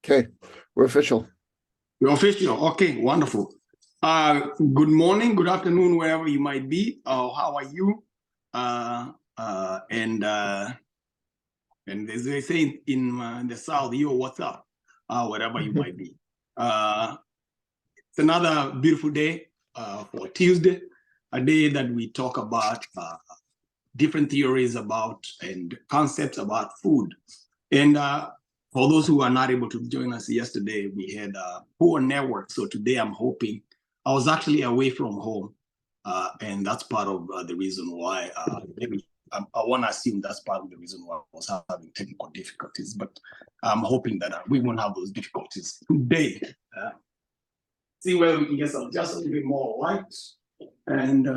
Okay, we're official. We're official. Okay, wonderful. Good morning, good afternoon, wherever you might be. How are you? And as they say in the South, yo, what's up? Wherever you might be. It's another beautiful day for Tuesday, a day that we talk about different theories about and concepts about food. And for those who are not able to join us yesterday, we had a poor network. So today I'm hoping, I was actually away from home. And that's part of the reason why, maybe I want to assume that's part of the reason why I was having technical difficulties. But I'm hoping that we won't have those difficulties today. See whether we can get some just a little bit more light and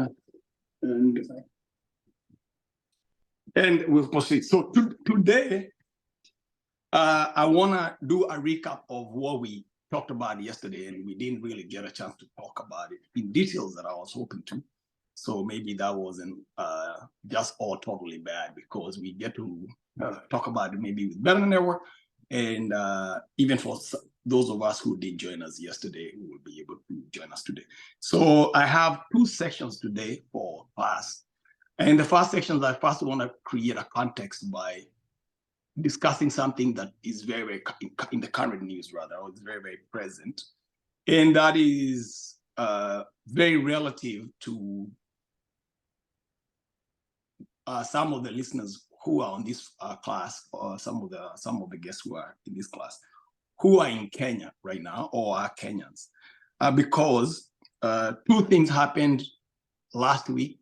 we'll proceed. So today, I want to do a recap of what we talked about yesterday, and we didn't really get a chance to talk about it in details that I was hoping to. So maybe that wasn't just all totally bad, because we get to talk about it maybe with better network, and even for those of us who did join us yesterday, who will be able to join us today. So I have two sections today for class. And the first section, I first want to create a context by discussing something that is very, very in the current news, rather, or it's very, very present. And that is very relative to some of the listeners who are on this class, or some of the guests who are in this class, who are in Kenya right now or are Kenyans. Because two things happened last week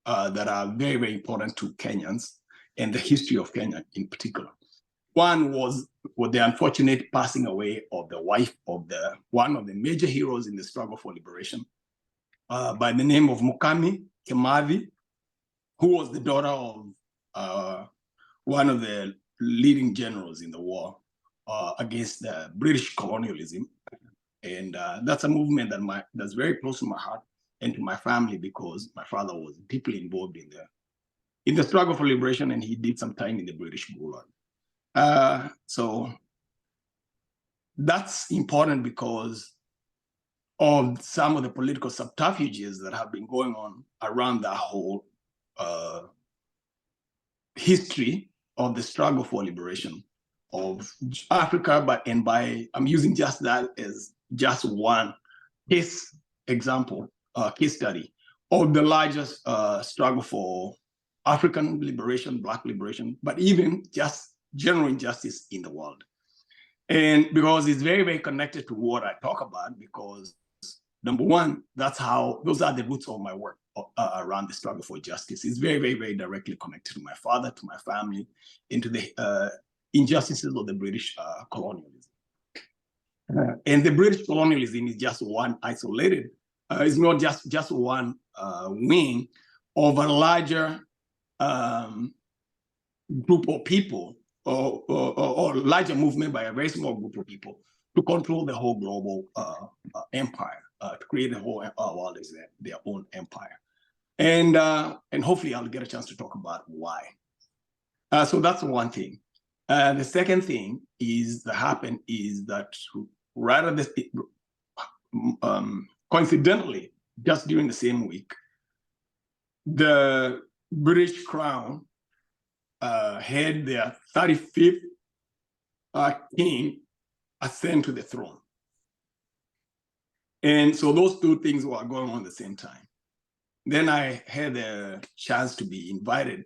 that are very, very important to Kenyans and the history of Kenya in particular. One was the unfortunate passing away of the wife of one of the major heroes in the struggle for liberation, by the name of Mukami Kimathi, who was the daughter of one of the leading generals in the war against the British colonialism. And that's a movement that's very close to my heart and to my family, because my father was deeply involved in the struggle for liberation, and he did some time in the British Gulag. So that's important because of some of the political subterfuges that have been going on around that whole history of the struggle for liberation of Africa. I'm using just that as just one case example, case study of the largest struggle for African liberation, Black liberation, but even just general injustice in the world. And because it's very, very connected to what I talk about, because number one, those are the roots of my work around the struggle for justice. It's very, very, very directly connected to my father, to my family, into the injustices of the British colonialism. And the British colonialism is just one isolated, it's not just one wing of a larger group of people, or larger movement by a very small group of people to control the whole global empire, to create the whole world as their own empire. And hopefully I'll get a chance to talk about why. So that's one thing. The second thing that happened is that right at this, coincidentally, just during the same week, the British Crown had their 35th king ascend to the throne. And so those two things were going on at the same time. Then I had a chance to be invited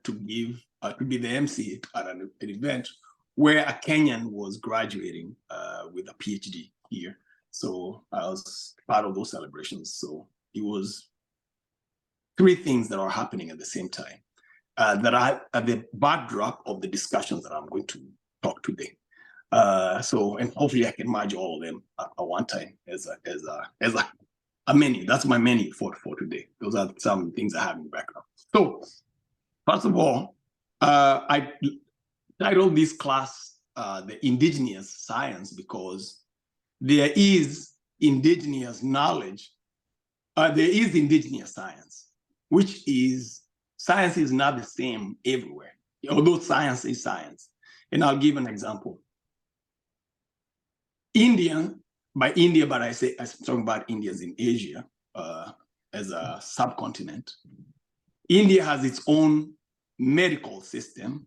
to be the MC at an event where a Kenyan was graduating with a PhD here. So I was part of those celebrations. So it was three things that are happening at the same time that are at the backdrop of the discussions that I'm going to talk today. And hopefully I can merge all of them at one time as a menu. That's my menu for today. Those are some things I have in the background. So first of all, I titled this class the Indigenous Science, because there is indigenous knowledge, there is indigenous science, which is, science is not the same everywhere, although science is science. And I'll give an example. By India, but I'm talking about Indians in Asia as a subcontinent. India has its own medical system,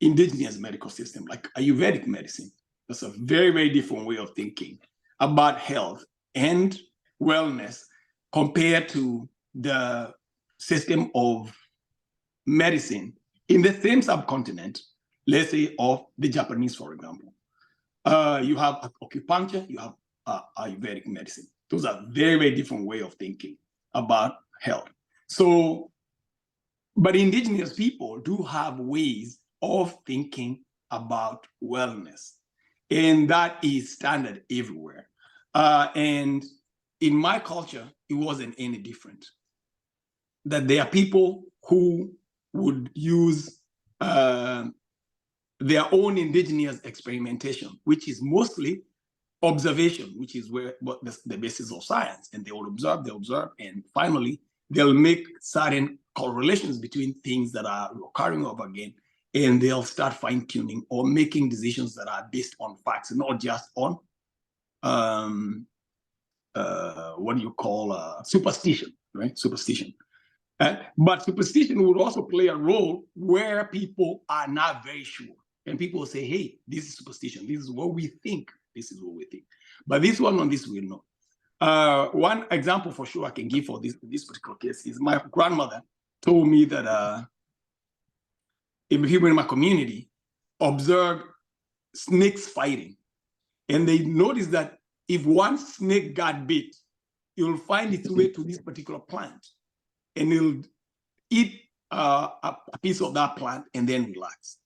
indigenous medical system, like Ayurvedic medicine. That's a very, very different way of thinking about health and wellness compared to the system of medicine in the same subcontinent, let's say of the Japanese, for example. You have acupuncture, you have Ayurvedic medicine. Those are very, very different way of thinking about health. So, but indigenous people do have ways of thinking about wellness, and that is standard everywhere. And in my culture, it wasn't any different. That there are people who would use their own indigenous experimentation, which is mostly observation, which is what the basis of science. And they will observe, and finally, they'll make certain correlations between things that are occurring over again, and they'll start fine-tuning or making decisions that are based on facts, not just on what do you call superstition, right? Superstition. But superstition would also play a role where people are not very sure. And people say, hey, this is superstition. This is what we think. This is what we think. But this one on this, we'll know. One example for sure I can give for this particular case is my grandmother told me that people in my community observed snakes fighting. And they noticed that if one snake got bit, it will find its way to this particular plant. And it'll eat a piece of that plant and then relax.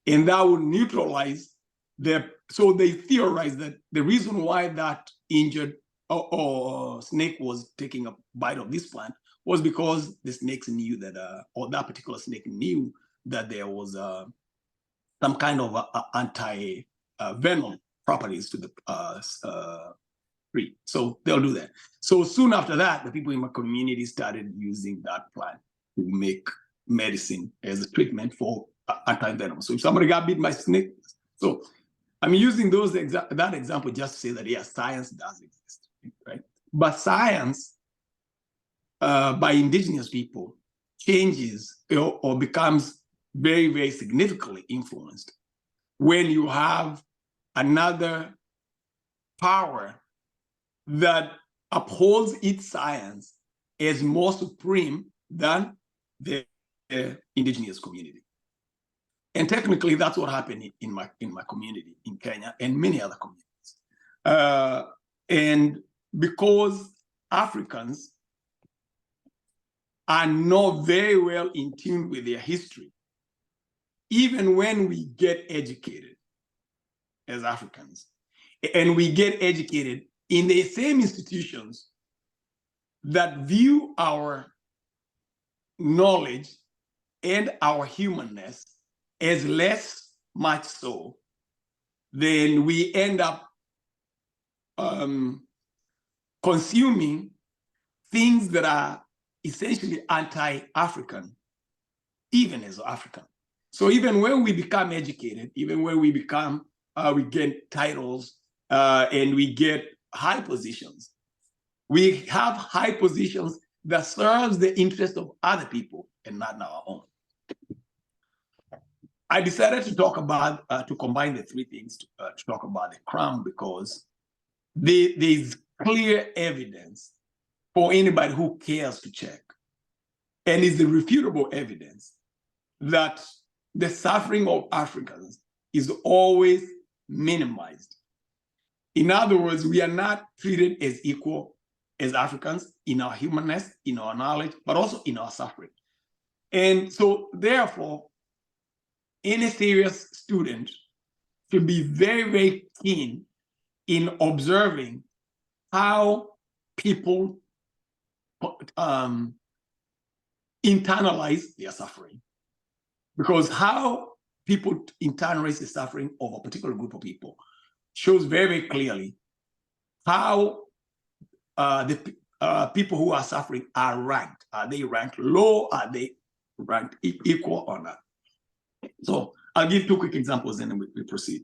And that would neutralize so they theorized that the reason why that injured or snake was taking a bite of this plant was because the snakes knew that, or that particular snake knew that there was some kind of anti-venom properties to the tree. So they'll do that. So soon after that, the people in my community started using that plant to make medicine as a treatment for anti-venom. So if somebody got bit by snake, so I'm using that example just to say that, yes, science does exist, right? But science by indigenous people changes or becomes very, very significantly influenced when you have another power that upholds its science as more supreme than the indigenous community. And technically, that's what happened in my community in Kenya and many other communities. And because Africans are not very well in tune with their history, even when we get educated as Africans, and we get educated in the same institutions that view our knowledge and our humanness as less much so, then we end up consuming things that are essentially anti-African, even as African. So even when we become educated, even when we become, we get titles and we get high positions, we have high positions that serves the interest of other people and not our own. I decided to talk about, to combine the three things to talk about the crown, because there's clear evidence for anybody who cares to check. And it's the refutable evidence that the suffering of Africans is always minimized. In other words, we are not treated as equal as Africans in our humanness, in our knowledge, but also in our suffering. And so therefore, any serious student should be very, very keen in observing how people internalize their suffering. Because how people internalize the suffering of a particular group of people shows very, very clearly how the people who are suffering are ranked. Are they ranked low? Are they ranked equal or not? So I'll give two quick examples and then we proceed.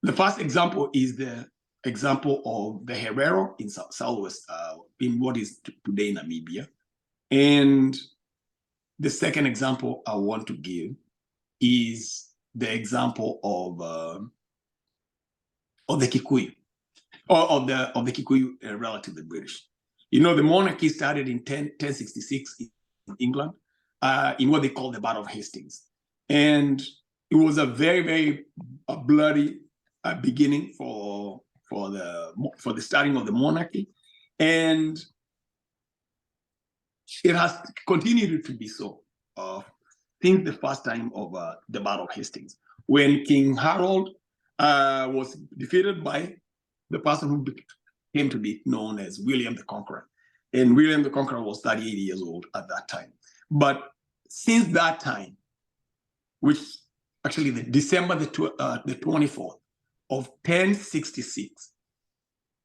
The first example is the example of the Herero in Southwest, in what is today Namibia. And the second example I want to give is the example of the Kikuyu, or of the Kikuyu relative to the British. You know, the monarchy started in 1066 in England, in what they call the Battle of Hastings. And it was a very, very bloody beginning for the starting of the monarchy. And it has continued to be so since the first time of the Battle of Hastings, when King Harold was defeated by the person who came to be known as William the Conqueror. And William the Conqueror was 38 years old at that time. But since that time, which actually the December the 24th of 1066,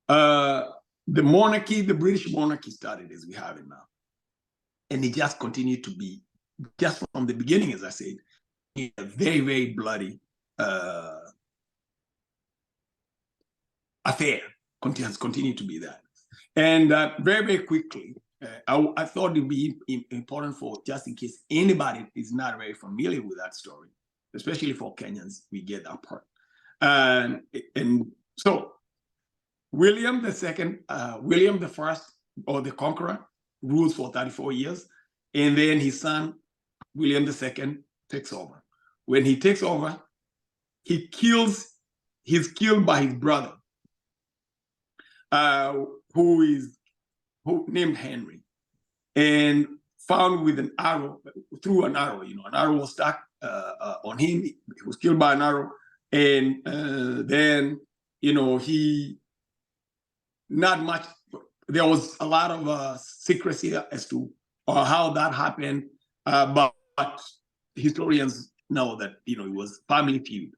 the monarchy, the British monarchy started as we have it now. And it just continued to be, just from the beginning, as I said, a very, very bloody affair, has continued to be that. And very, very quickly, I thought it would be important for, just in case anybody is not very familiar with that story, especially for Kenyans, we get that part. And so William the First, or the Conqueror, rules for 34 years. And then his son, William II, takes over. When he takes over, he's killed by his brother, who named Henry, and found with an arrow, through an arrow, an arrow was stuck on him. He was killed by an arrow. And then, he, not much, there was a lot of secrecy as to how that happened. But historians know that, it was family feud,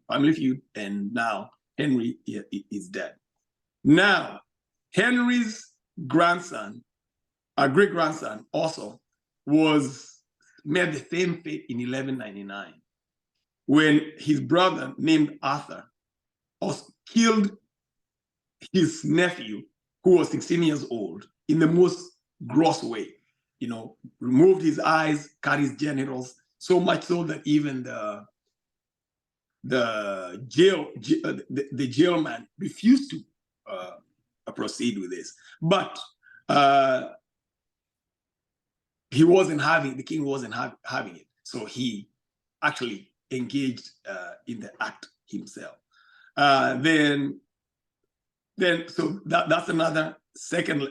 and now Henry is dead. Now, Henry's grandson, our great-grandson, also met the same fate in 1199, when his brother named Arthur killed his nephew, who was 16 years old, in the most gross way. Removed his eyes, cut his genitals, so much so that even the jailman refused to proceed with this. But the king wasn't having it. So he actually engaged in the act himself. So that's another second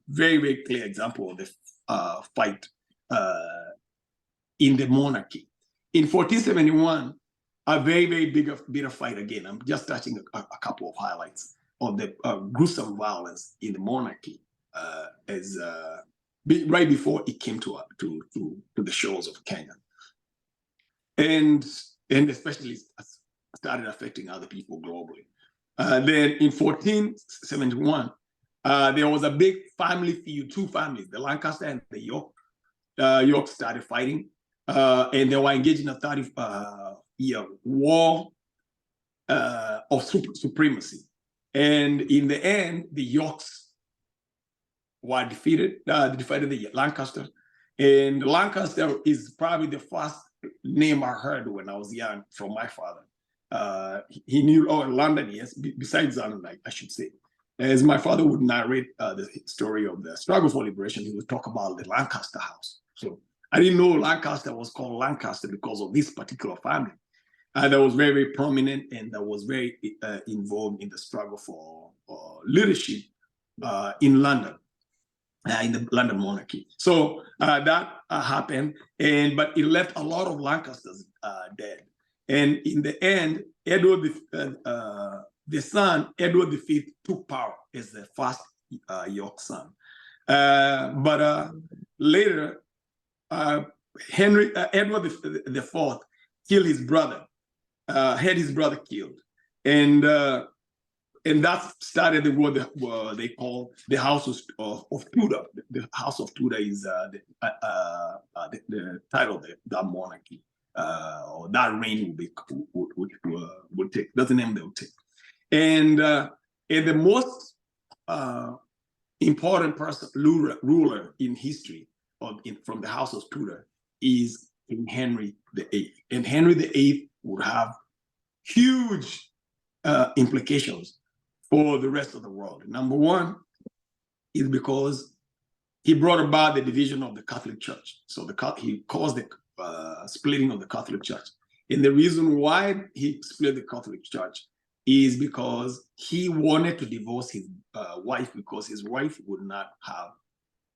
very, very clear example of the fight in the monarchy. In 1471, a very, very bitter fight again. I'm just touching a couple of highlights of the gruesome violence in the monarchy right before it came to the shores of Kenya, and especially started affecting other people globally. Then in 1471, there was a big family feud, two families, the Lancaster and the York. York started fighting, and they were engaged in a 30-year war of supremacy. And in the end, the Yorks were defeated. They defeated the Lancaster. And Lancaster is probably the first name I heard when I was young from my father. He knew, London, yes, besides London, I should say. As my father would narrate the story of the struggle for liberation, he would talk about the Lancaster house. So I didn't know Lancaster was called Lancaster because of this particular family. That was very, very prominent, and that was very involved in the struggle for leadership in London, in the London monarchy. So that happened, but it left a lot of Lancasters dead. And in the end, Edward the son, Edward V, took power as the first York son. But later, Edward IV killed his brother, had his brother killed, and that started what they call the House of Tudor. The House of Tudor is the title of that monarchy. or that reign would take. That's the name they would take. And the most important person, ruler in history from the House of Tudor is King Henry VIII. And Henry VIII would have huge implications for the rest of the world. Number one is because he brought about the division of the Catholic Church. So he caused the splitting of the Catholic Church. And the reason why he split the Catholic Church is because he wanted to divorce his wife, because his wife would not have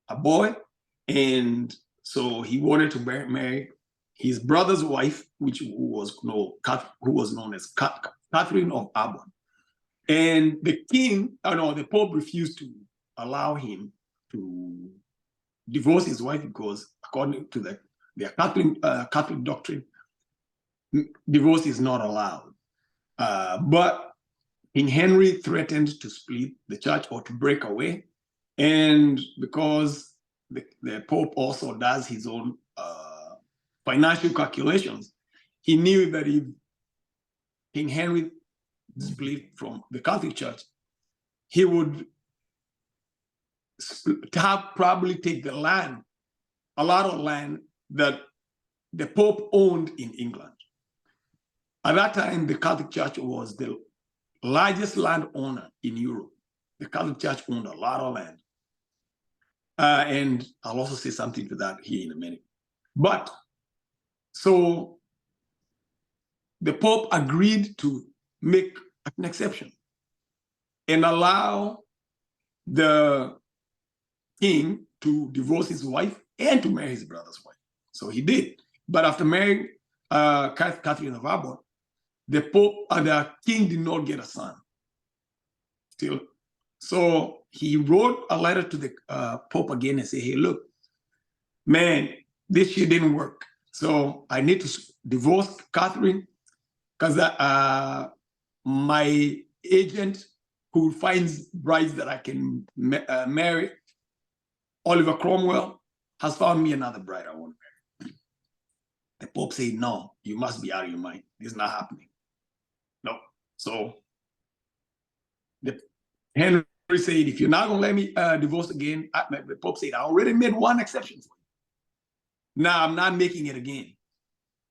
a boy. And so he wanted to marry his brother's wife, who was known as Catherine of Aragon. And the Pope refused to allow him to divorce his wife because, according to their Catholic doctrine, divorce is not allowed. But King Henry threatened to split the church or to break away. And because the Pope also does his own financial calculations, he knew that if King Henry split from the Catholic Church, he would probably take a lot of land that the Pope owned in England. At that time, the Catholic Church was the largest landowner in Europe. The Catholic Church owned a lot of land. And I'll also say something to that here in a minute. But so the Pope agreed to make an exception and allow the king to divorce his wife and to marry his brother's wife. So he did. But after marrying Catherine of Aragon, the king did not get a son still. So he wrote a letter to the Pope again and said, hey, look, man, this shit didn't work. So I need to divorce Catherine because my agent who finds brides that I can marry, Oliver Cromwell, has found me another bride I want to marry. The Pope said, no, you must be out of your mind. This is not happening. No. So Henry said, if you're not going to let me divorce again, the Pope said, I already made one exception for you. Now I'm not making it again.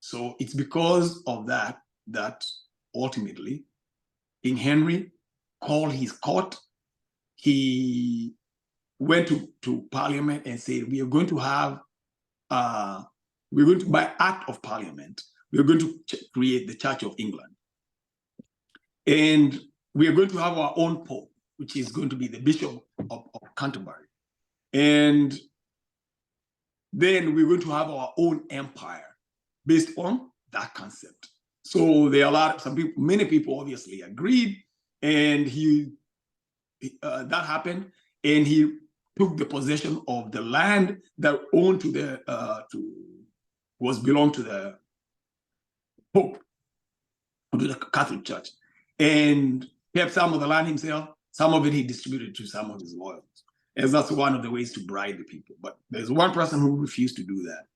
So it's because of that ultimately King Henry called his court. He went to Parliament and said, we are going to have, by act of Parliament, we are going to create the Church of England. And we are going to have our own Pope, which is going to be the Bishop of Canterbury. And then we're going to have our own empire based on that concept. So many people obviously agreed, and that happened, and he took the possession of the land that belonged to the Pope, to the Catholic Church, and kept some of the land himself. Some of it he distributed to some of his loyals. And that's one of the ways to bribe the people. But there's one person who refused to do that,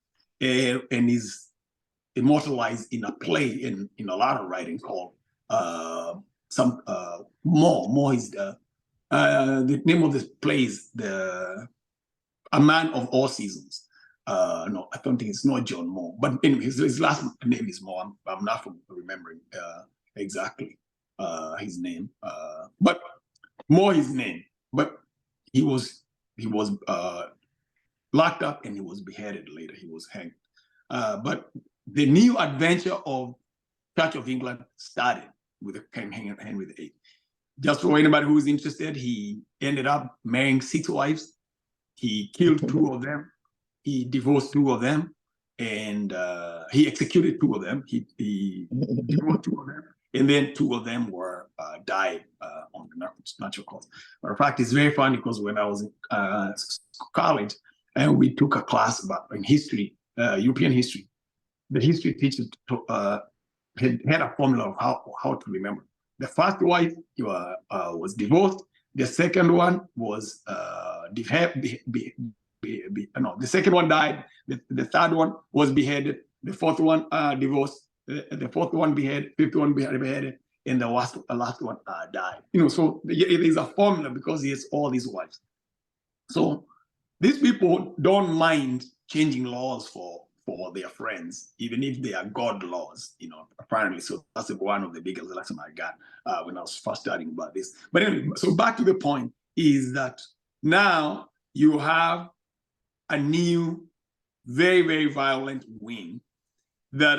and is immortalized in a play in a lot of writing called More is the name of the play is A Man of All Seasons. No, I don't think it's not John Moore, but anyway, his last name is Moore. I'm not remembering exactly his name, but Moore his name. But he was locked up and he was beheaded later. He was hanged. But the new adventure of Church of England started with King Henry VIII. Just for anybody who's interested, he ended up marrying 6 wives. He killed 2 of them. He divorced 2 of them, and he executed 2 of them. He divorced 2 of them, and then 2 of them were died on the natural cause. Matter of fact, it's very funny because when I was in college, and we took a class in history, European history, the history teacher had a formula of how to remember. The first wife was divorced. The second one was the second one died. The third one was beheaded, the fourth one divorced, the fourth one beheaded, fifth one beheaded, and the last one died. So it is a formula because he has all these wives. So these people don't mind changing laws for their friends, even if they are God laws, apparently. So that's one of the biggest lessons I got when I was first studying about this. But anyway, so back to the point is that now you have a new, very, very violent wing that,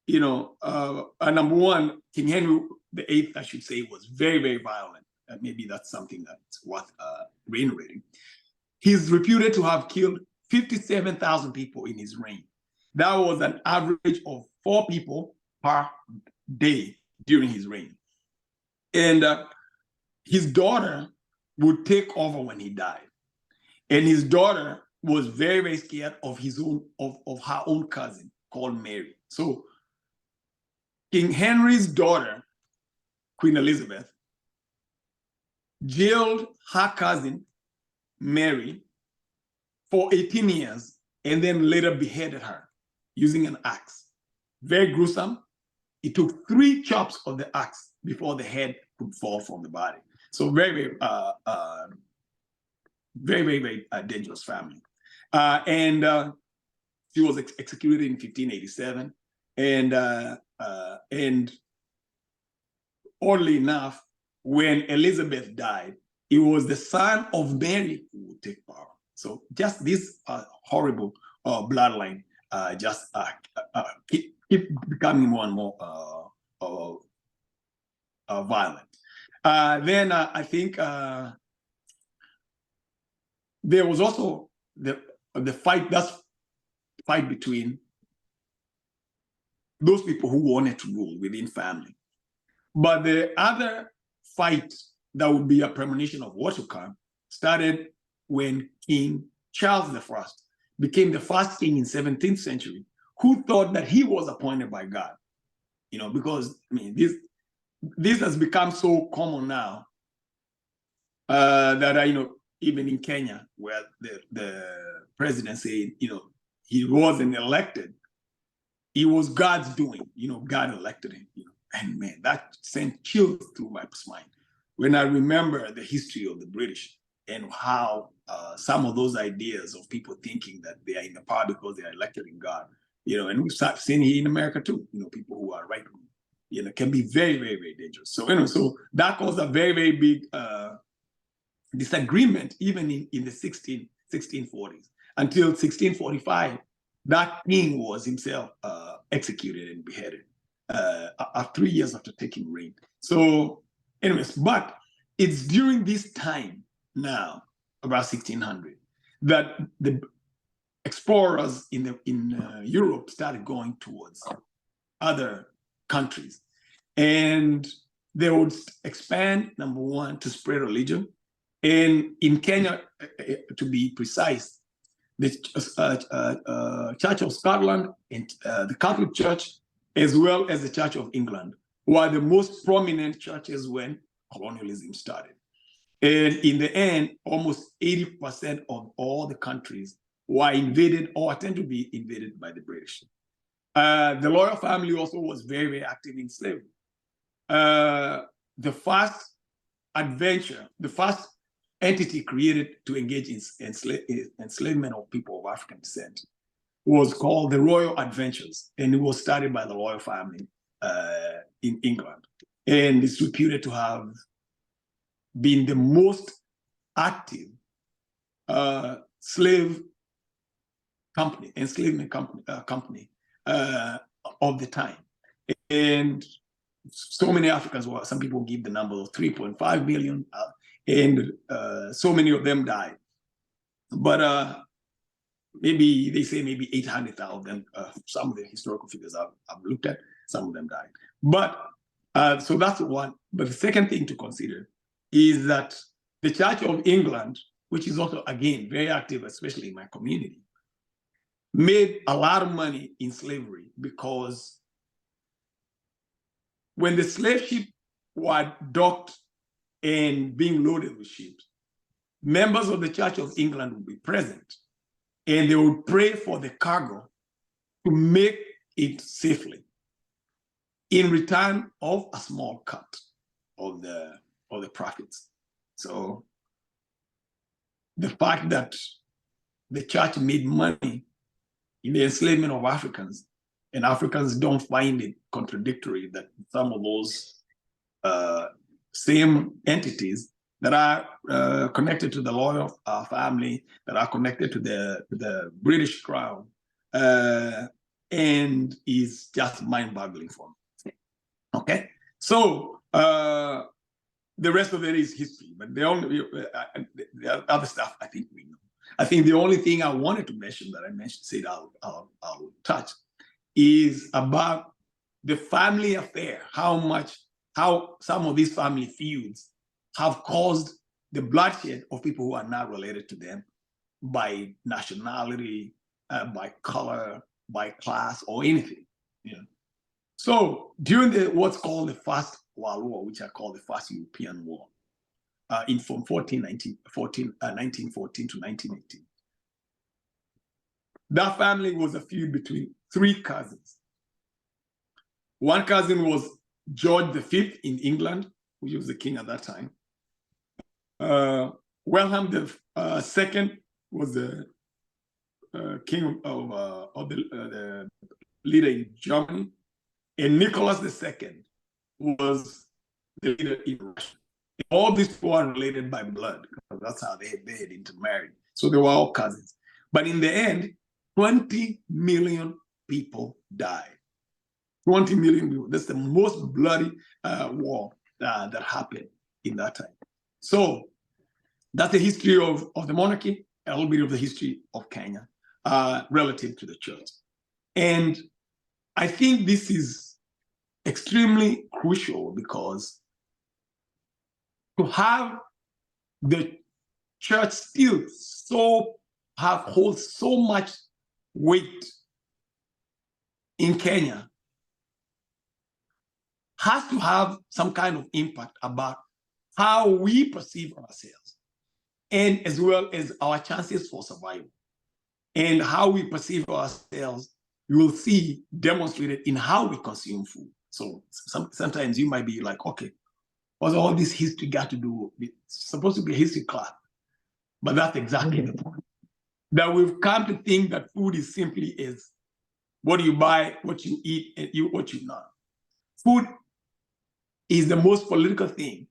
number one, King Henry VIII, I should say, was very, very violent. Maybe that's something that's worth reiterating. He's reputed to have killed 57,000 people in his reign. That was an average of 4 people per day during his reign. And his daughter would take over when he died. And his daughter was very, very scared of her own cousin called Mary. So King Henry's daughter, Queen Elizabeth, jailed her cousin Mary for 18 years and then later beheaded her using an axe. Very gruesome. It took 3 chops of the axe before the head could fall from the body. So very, very, very dangerous family. And she was executed in 1587. And oddly enough, when Elizabeth died, it was the son of Mary who would take power. So just this horrible bloodline just keep becoming more and more violent. Then I think there was also the fight between those people who wanted to rule within family. But the other fight that would be a premonition of what to come started when King Charles I became the first king in 17th century who thought that he was appointed by God. Because this has become so common now that even in Kenya, where the president said he wasn't elected, it was God's doing. God elected him. And man, that sent chills through my spine when I remember the history of the British and how some of those ideas of people thinking that they are in the power because they are elected in God, and we start seeing here in America too, people who are right wing, can be very, very, very dangerous. So, so that caused a very, very big disagreement even in the 1640s until 1645. That king was himself executed and beheaded 3 years after taking reign. So anyways, but it's during this time now, about 1600, that the explorers in Europe started going towards other countries. And they would expand, number one, to spread religion. And in Kenya, to be precise, the Church of Scotland and the Catholic Church, as well as the Church of England, were the most prominent churches when colonialism started. And in the end, almost 80% of all the countries were invaded or attempted to be invaded by the British. The royal family also was very, very active in slavery. The first adventure, the first entity created to engage in enslavement of people of African descent was called the Royal Adventures, and it was started by the royal family in England. And it's reputed to have been the most active slave company, enslavement company of the time. And so many Africans were, some people give the number of 3.5 million, and so many of them died. But maybe they say maybe 800,000 of them, some of the historical figures I've looked at, some of them died. But so that's one. But the second thing to consider is that the Church of England, which is also, again, very active, especially in my community, made a lot of money in slavery because when the slave ship were docked and being loaded with ships, members of the Church of England would be present and they would pray for the cargo to make it safely in return of a small cut of the profits. So the fact that the church made money in the enslavement of Africans, and Africans don't find it contradictory that some of those same entities that are connected to the royal family, that are connected to the British crown, and is just mind-boggling for me. Okay, so the rest of it is history, but the other stuff I think we know. I think the only thing I wanted to mention that I said I'll touch is about the family affair, how some of these family feuds have caused the bloodshed of people who are not related to them by nationality, by color, by class, or anything. You know? So during what's called the First World War, which I call the First European War, from 1914 to 1918, that family was a feud between three cousins. One cousin was George V in England, who was the king at that time. Wilhelm II was the king of the leader in Germany, and Nicholas II was the leader in Russia. All these four are related by blood, because that's how they had intermarried. So they were all cousins. But in the end, 20 million people died. 20 million people. That's the most bloody war that happened in that time. So that's the history of the monarchy, a little bit of the history of Kenya relative to the church. And I think this is extremely crucial, because to have the church still hold so much weight in Kenya has to have some kind of impact about how we perceive ourselves, and as well as our chances for survival. And how we perceive ourselves, you will see demonstrated in how we consume food. So sometimes you might be like, okay, what's all this history got to do? It's supposed to be a history class, but that's exactly the point. That we've come to think that food is simply is what you buy, what you eat, and what you not. Food is the most political thing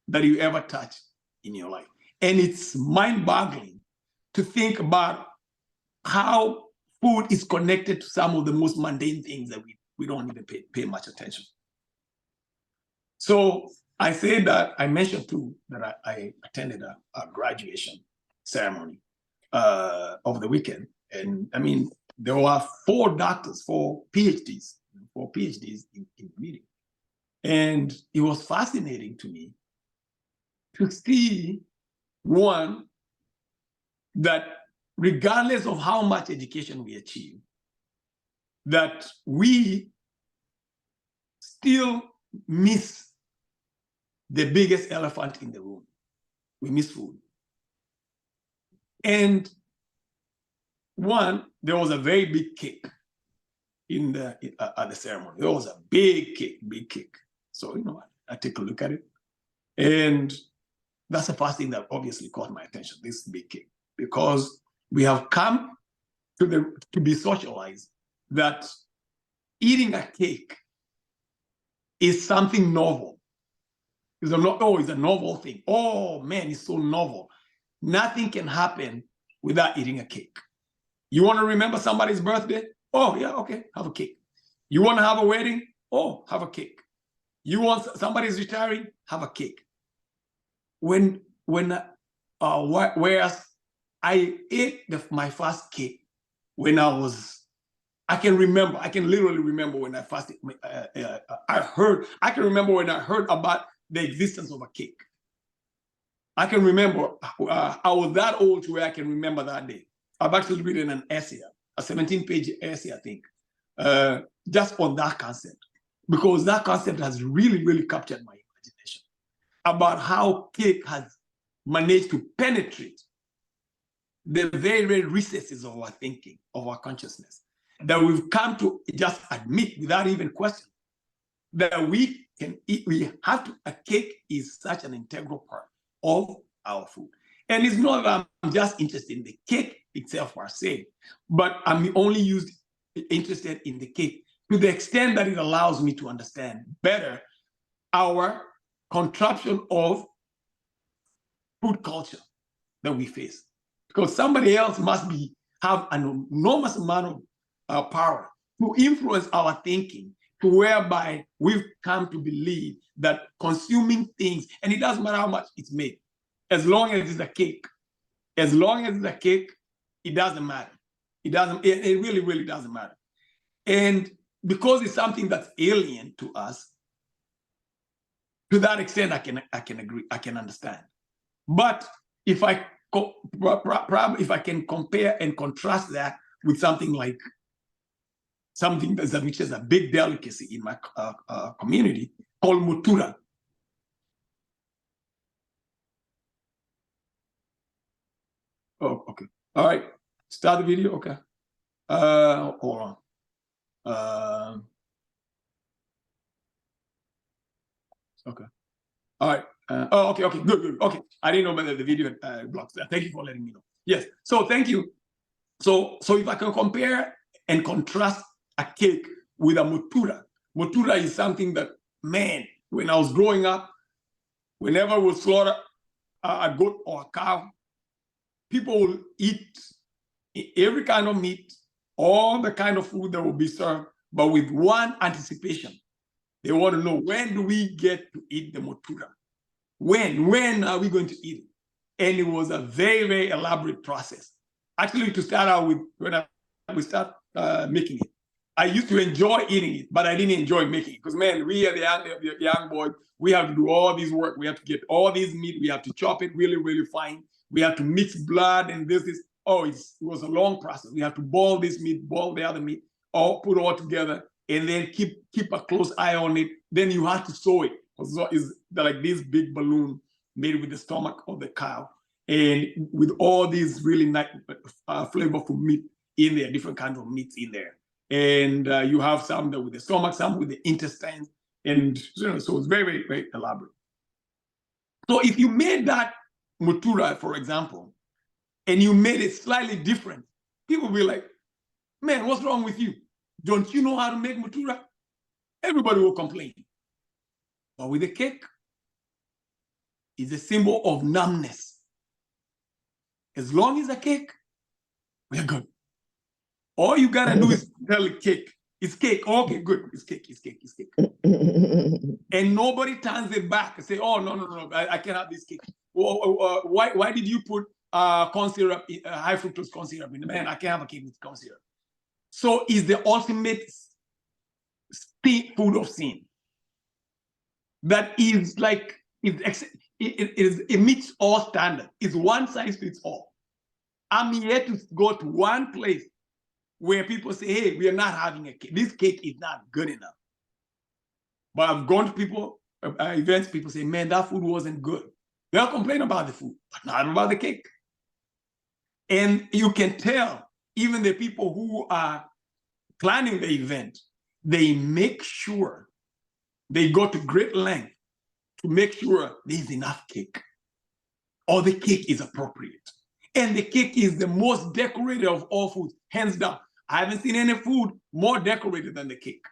that you ever touch in your life. And it's mind-boggling to think about how food is connected to some of the most mundane things that we don't even pay much attention. So I say that, I mentioned too, that I attended a graduation ceremony over the weekend. And I mean, there were 4 doctors, 4 PhDs in the meeting. And it was fascinating to me to see, one, that regardless of how much education we achieve, that we still miss the biggest elephant in the room. We miss food. And one, there was a very big cake at the ceremony. There was a big cake. So, you know, I take a look at it. And that's the first thing that obviously caught my attention, this big cake, because we have come to be socialized that eating a cake is something novel. It's a novel thing. Oh man, it's so novel. Nothing can happen without eating a cake. You want to remember somebody's birthday? Oh yeah, okay, have a cake. You want to have a wedding? Oh, have a cake. You want somebody's retiring? Have a cake. Whereas I ate my first cake when I can literally remember when I first, I can remember when I heard about the existence of a cake. I can remember, I was that old to where I can remember that day. I've actually written an essay, a 17-page essay, I think, just on that concept, because that concept has really, really captured my imagination about how cake has managed to penetrate the very, very recesses of our thinking, of our consciousness. that we've come to just admit without even question that we can eat, we have to, a cake is such an integral part of our food. And it's not that I'm just interested in the cake itself per se, but I'm only interested in the cake to the extent that it allows me to understand better our contraption of food culture that we face. Because somebody else must have an enormous amount of power to influence our thinking, to whereby we've come to believe that consuming things, and it doesn't matter how much it's made, as long as it's a cake, as long as it's a cake, it doesn't matter. It really, really doesn't matter. And because it's something that's alien to us, to that extent, I can agree, I can understand. But if I can compare and contrast that with something like which is a big delicacy in my community called mutura. Oh, okay. All right. Start the video. Okay. Hold on. Okay. All right. Okay. Good. Okay. I didn't know whether the video blocks that. Thank you for letting me know. Yes. So thank you. So if I can compare and contrast a cake with a mutura is something that, man, when I was growing up, whenever we slaughter a goat or a cow, people will eat every kind of meat, all the kind of food that will be served, but with one anticipation. They want to know, when do we get to eat the mutura? When are we going to eat it? And it was a very, very elaborate process. Actually, to start out with, when we start making it, I used to enjoy eating it, but I didn't enjoy making it because, man, we are the young boys. We have to do all this work. We have to get all this meat. We have to chop it really, really fine. We have to mix blood and this. It was a long process. We have to boil this meat, boil the other meat, all put all together, and then keep a close eye on it. Then you have to sew it. So it's like this big balloon made with the stomach of the cow, and with all these really nice flavorful meat in there, different kinds of meats in there. And you have some that with the stomach, some with the intestines, and so it's very, very, very elaborate. So if you made that mutura, for example, and you made it slightly different, people will be like, man, what's wrong with you? Don't you know how to make mutura? Everybody will complain. But with the cake, it's a symbol of numbness. As long as a cake, we're good. All you gotta do is tell the cake, it's cake. Okay, good, it's cake. And nobody turns it back and say, oh, no, I can't have this cake. Why did you put corn syrup, high fructose corn syrup in? Man, I can't have a cake with corn syrup. So it's the ultimate food of sin. That is like, it meets all standards. It's one size fits all. I'm here to go to one place where people say, hey, we are not having a cake. This cake is not good enough. But I've gone to people, events, people say, man, that food wasn't good. They'll complain about the food, but not about the cake. And you can tell, even the people who are planning the event, they make sure they go to great length to make sure there's enough cake, or the cake is appropriate. And the cake is the most decorated of all foods, hands down. I haven't seen any food more decorated than the cake.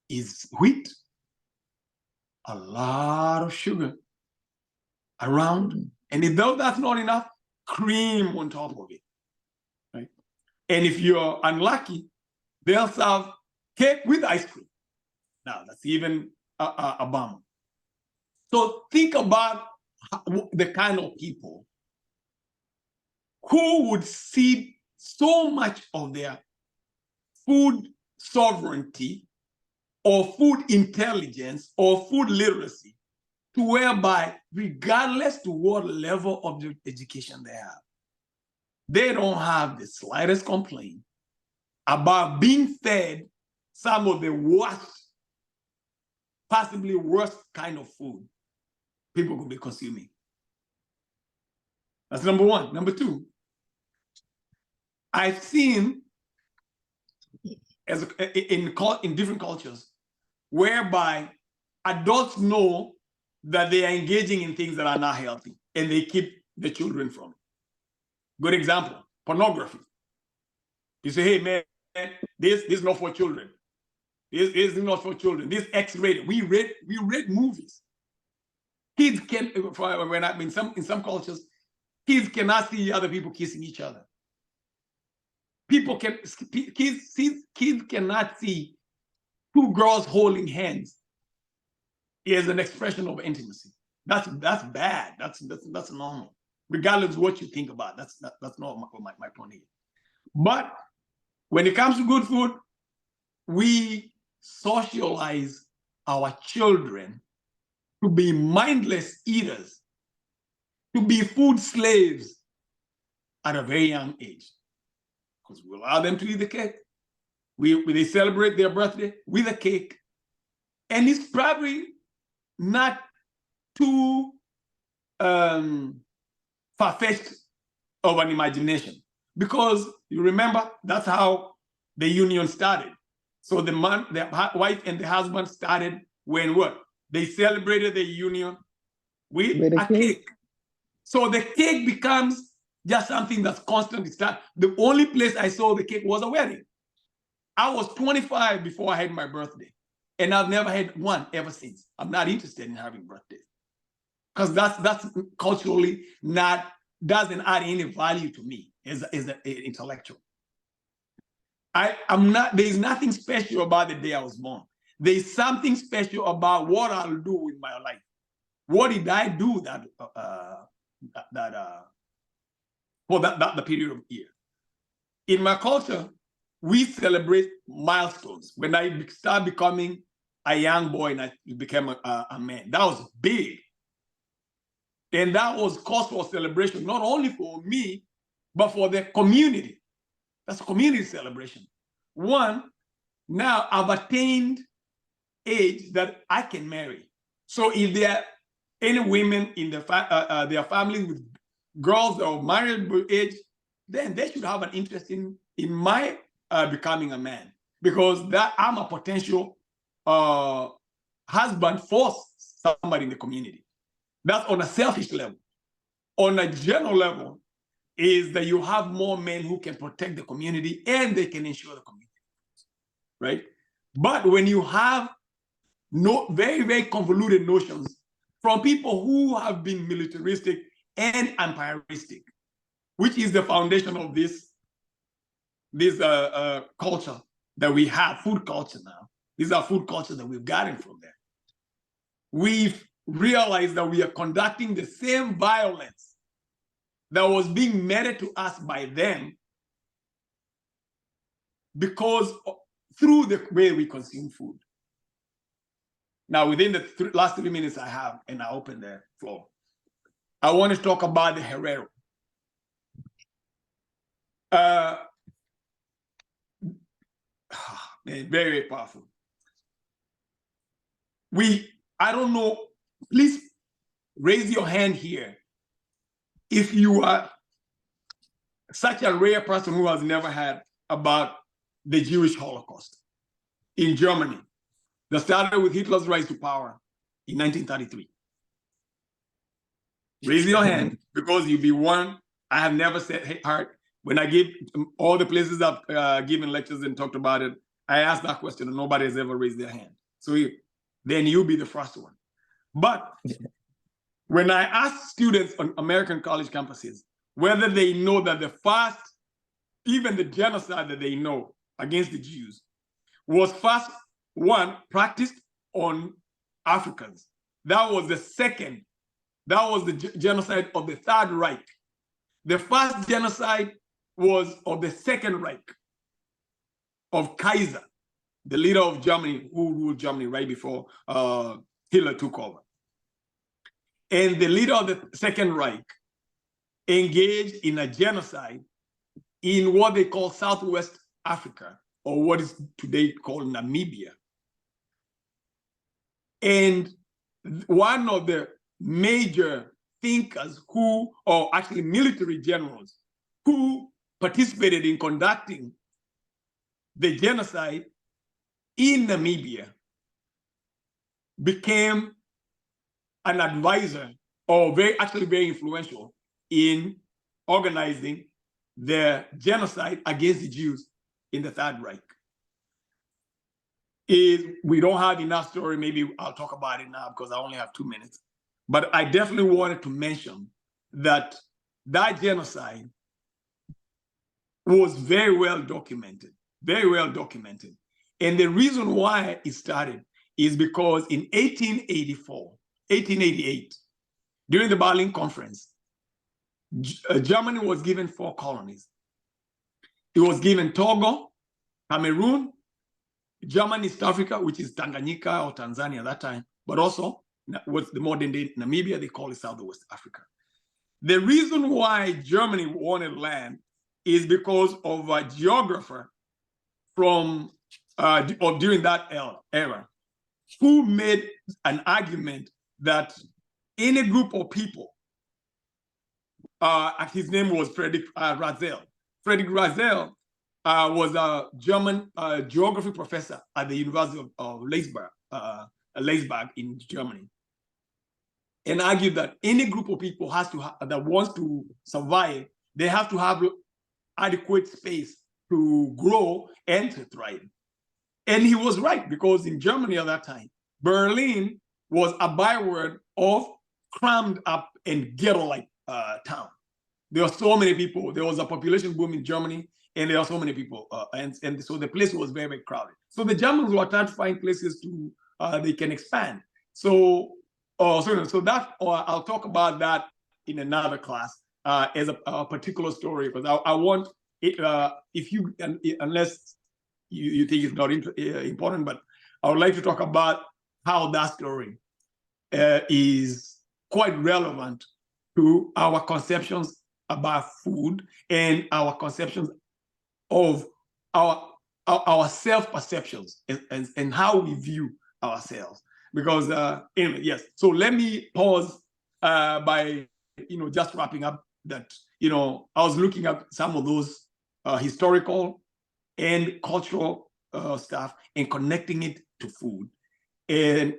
Is wheat, a lot of sugar around, and if that's not enough, cream on top of it, right? And if you're unlucky, they'll serve cake with ice cream. Now, that's even a bummer. So think about the kind of people who would cede so much of their food sovereignty or food intelligence or food literacy to whereby, regardless to what level of education they have, they don't have the slightest complaint about being fed some of the worst, possibly worst kind of food people could be consuming. That's number one. Number two, I've seen in different cultures, whereby adults know that they are engaging in things that are not healthy, and they keep the children from it. Good example: pornography. You say, "Hey man, this is not for children. This is not for children. This X-rated." We rate movies. Kids can, when in some cultures, kids cannot see other people kissing each other. Kids cannot see two girls holding hands is an expression of intimacy. That's bad. That's normal, regardless of what you think about. That's not my point here. But when it comes to good food, we socialize our children to be mindless eaters, to be food slaves at a very young age, because we allow them to eat the cake. They celebrate their birthday with a cake, and it's probably not too far-fetched of an imagination, because you remember that's how the union started. So the wife and the husband started when what? They celebrated the union with a cake. So the cake becomes just something that's constantly started. The only place I saw the cake was a wedding. I was 25 before I had my birthday, and I've never had one ever since. I'm not interested in having birthdays, because that's culturally doesn't add any value to me as an intellectual. There's nothing special about the day I was born. There's something special about what I'll do with my life. What did I do for the period of year? In my culture, we celebrate milestones. When I start becoming a young boy and I became a man, that was big. And that was cause for celebration, not only for me, but for the community. That's a community celebration. One, now I've attained age that I can marry. So if there are any women in their families with girls that are marriage age, then they should have an interest in my becoming a man, because that I'm a potential husband for somebody in the community. That's on a selfish level. On a general level, is that you have more men who can protect the community and they can ensure the community, right? But when you have very, very convoluted notions from people who have been militaristic and empiristic, which is the foundation of this culture that we have, food culture now. These are food culture that we've gotten from there. We've realized that we are conducting the same violence that was being meted to us by them, because through the way we consume food. Now, within the last 3 minutes I have, and I open the floor, I want to talk about the Herero. Very, very powerful. I don't know, please raise your hand here if you are such a rare person who has never heard about the Jewish Holocaust in Germany that started with Hitler's rise to power in 1933. Raise your hand, because you'll be one. I have never said, hey, Hart, when I give all the places I've given lectures and talked about it, I asked that question and nobody has ever raised their hand. So then you'll be the first one. But when I ask students on American college campuses whether they know that the first, even the genocide that they know against the Jews, was first one practiced on Africans. That was the second. That was the genocide of the Third Reich. The first genocide was of the Second Reich, of Kaiser, the leader of Germany, who ruled Germany right before Hitler took over. And the leader of the Second Reich engaged in a genocide in what they call Southwest Africa, or what is today called Namibia. And one of the major thinkers or actually military generals who participated in conducting the genocide in Namibia became an advisor, or actually very influential in organizing the genocide against the Jews in the Third Reich. We don't have enough story. Maybe I'll talk about it now because I only have 2 minutes. But I definitely wanted to mention that that genocide was very well documented, very well documented. And the reason why it started is because in 1888, during the Berlin Conference, Germany was given 4 colonies. It was given Togo, Cameroon, German East Africa, which is Tanganyika or Tanzania at that time, but also what's the modern day Namibia, they call it Southwest Africa. The reason why Germany wanted land is because of a geographer from during that era who made an argument that any group of people, his name was Frederick Razel. Frederick Razel was a German geography professor at the University of Leipzig in Germany, and argued that any group of people that wants to survive, they have to have adequate space to grow and to thrive. And he was right, because in Germany at that time, Berlin was a byword of crammed up and ghetto-like town. There were so many people. There was a population boom in Germany, and there are so many people, and so the place was very, very crowded. So the Germans were trying to find places to they can expand. So that I'll talk about that in another class as a particular story, because I want it. If you unless you think it's not important, but I would like to talk about how that story is quite relevant to our conceptions about food and our conceptions of our self-perceptions and how we view ourselves. Because anyway, yes. So let me pause by just wrapping up that I was looking at some of those historical and cultural stuff and connecting it to food, and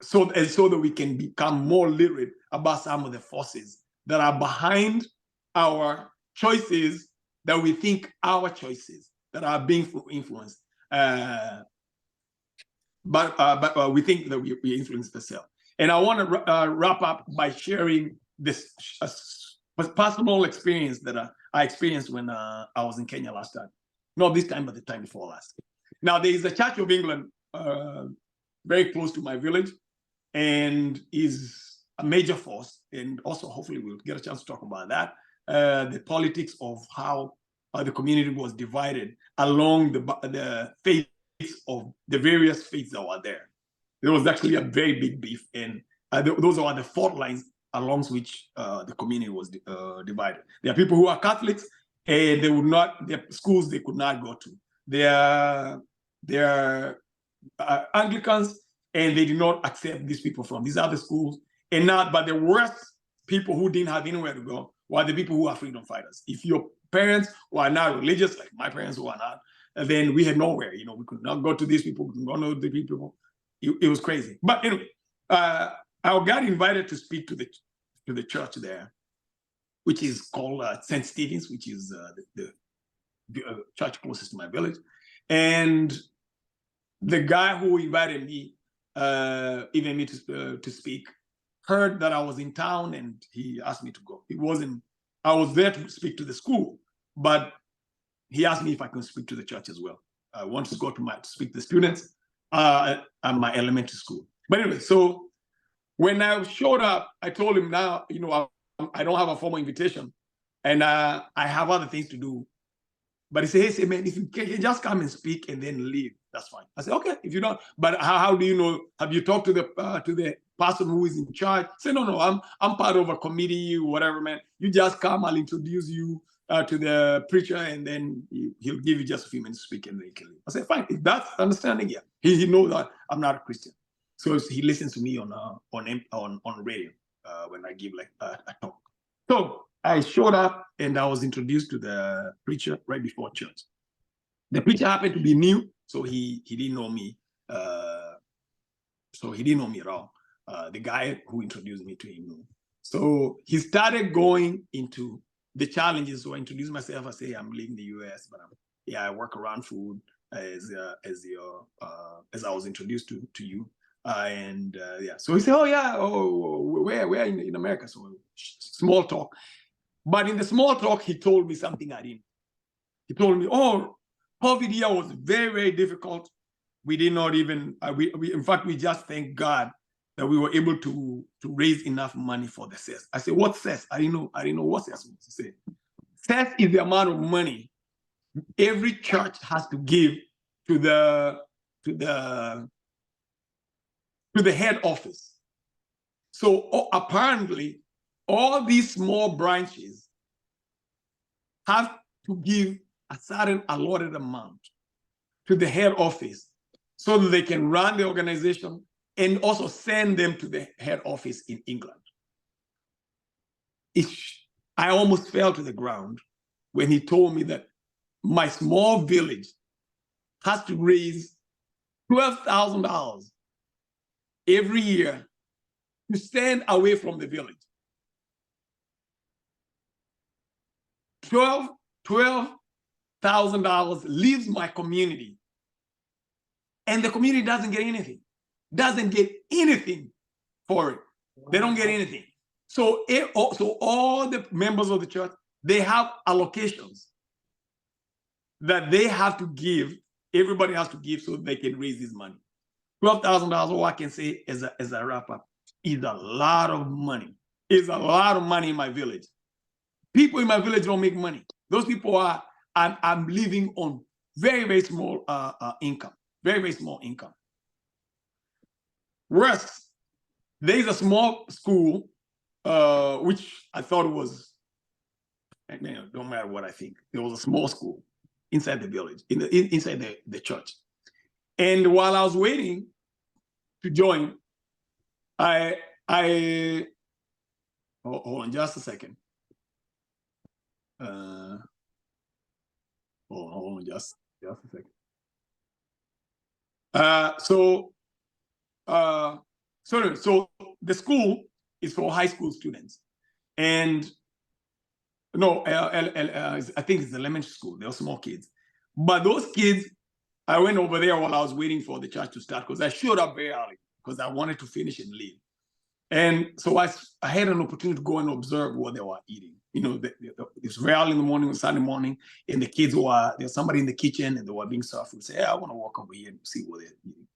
so that we can become more literate about some of the forces that are behind our choices, that we think our choices that are being influenced, but we think that we influence the self. And I want to wrap up by sharing this personal experience that I experienced when I was in Kenya last time. Not this time, but the time before last. Now, there is a Church of England very close to my village, and is a major force. And also, hopefully, we'll get a chance to talk about that. The politics of how the community was divided along the faiths of the various faiths that were there. There was actually a very big beef, and those are the fault lines along which the community was divided. There are people who are Catholics, and they would not, their schools they could not go to. They are Anglicans, and they did not accept these people from these other schools. But the worst people who didn't have anywhere to go were the people who are freedom fighters. If your parents were not religious, like my parents were not, then we had nowhere. We could not go to these people, we could not go to the people. It was crazy. But anyway, I got invited to speak to the church there, which is called St. Stephen's, which is the church closest to my village. And the guy who invited me, to speak, heard that I was in town, and he asked me to go. I was there to speak to the school, but he asked me if I could speak to the church as well. I wanted to go to speak to the students at my elementary school. But anyway, so when I showed up, I told him, now, I don't have a formal invitation, and I have other things to do. But he said, man, if you can just come and speak and then leave, that's fine. I said, okay, if you don't. But how do you know? Have you talked to the person who is in charge? I said, no, I'm part of a committee, whatever, man. You just come, I'll introduce you to the preacher, and then he'll give you just a few minutes to speak, and then you can leave. I said, fine. If that's understanding, yeah. He knows that I'm not a Christian, so he listens to me on radio when I give a talk. So I showed up, and I was introduced to the preacher right before church. The preacher happened to be new, so he didn't know me. So he didn't know me at all. The guy who introduced me to him knew. So he started going into the challenges. So I introduced myself. I say I'm living in the U.S., but I work around food as I was introduced to you. So he said, where in America? So small talk. But in the small talk, he told me something I didn't. He told me, COVID year was very, very difficult. We did not even, in fact, we just thank God that we were able to raise enough money for the cess. I said, what cess? I didn't know what cess was to say. Cess is the amount of money every church has to give to the head office. So apparently, all these small branches have to give a certain allotted amount to the head office so that they can run the organization and also send them to the head office in England. I almost fell to the ground when he told me that my small village has to raise $12,000 every year to stand away from the village. $12,000 leaves my community, and the community doesn't get anything. Doesn't get anything for it. They don't get anything. So all the members of the church, they have allocations that they have to give. Everybody has to give so they can raise this money. $12,000, all I can say as a wrap up, is a lot of money. It's a lot of money in my village. People in my village don't make money. Those people I'm living on very, very small income. Very, very small income. Worse, there is a small school, which I thought was, don't matter what I think. There was a small school inside the village, inside the church. And while I was waiting to join, hold on just a second. Hold on just a second. So the school is for high school students, and I think it's elementary school. They're small kids, but those kids, I went over there while I was waiting for the church to start because I showed up very early because I wanted to finish and leave. And so I had an opportunity to go and observe what they were eating. It's very early in the morning, Sunday morning, and the kids there's somebody in the kitchen and they were being served food. Say, hey, I want to walk over here and see what they're eating.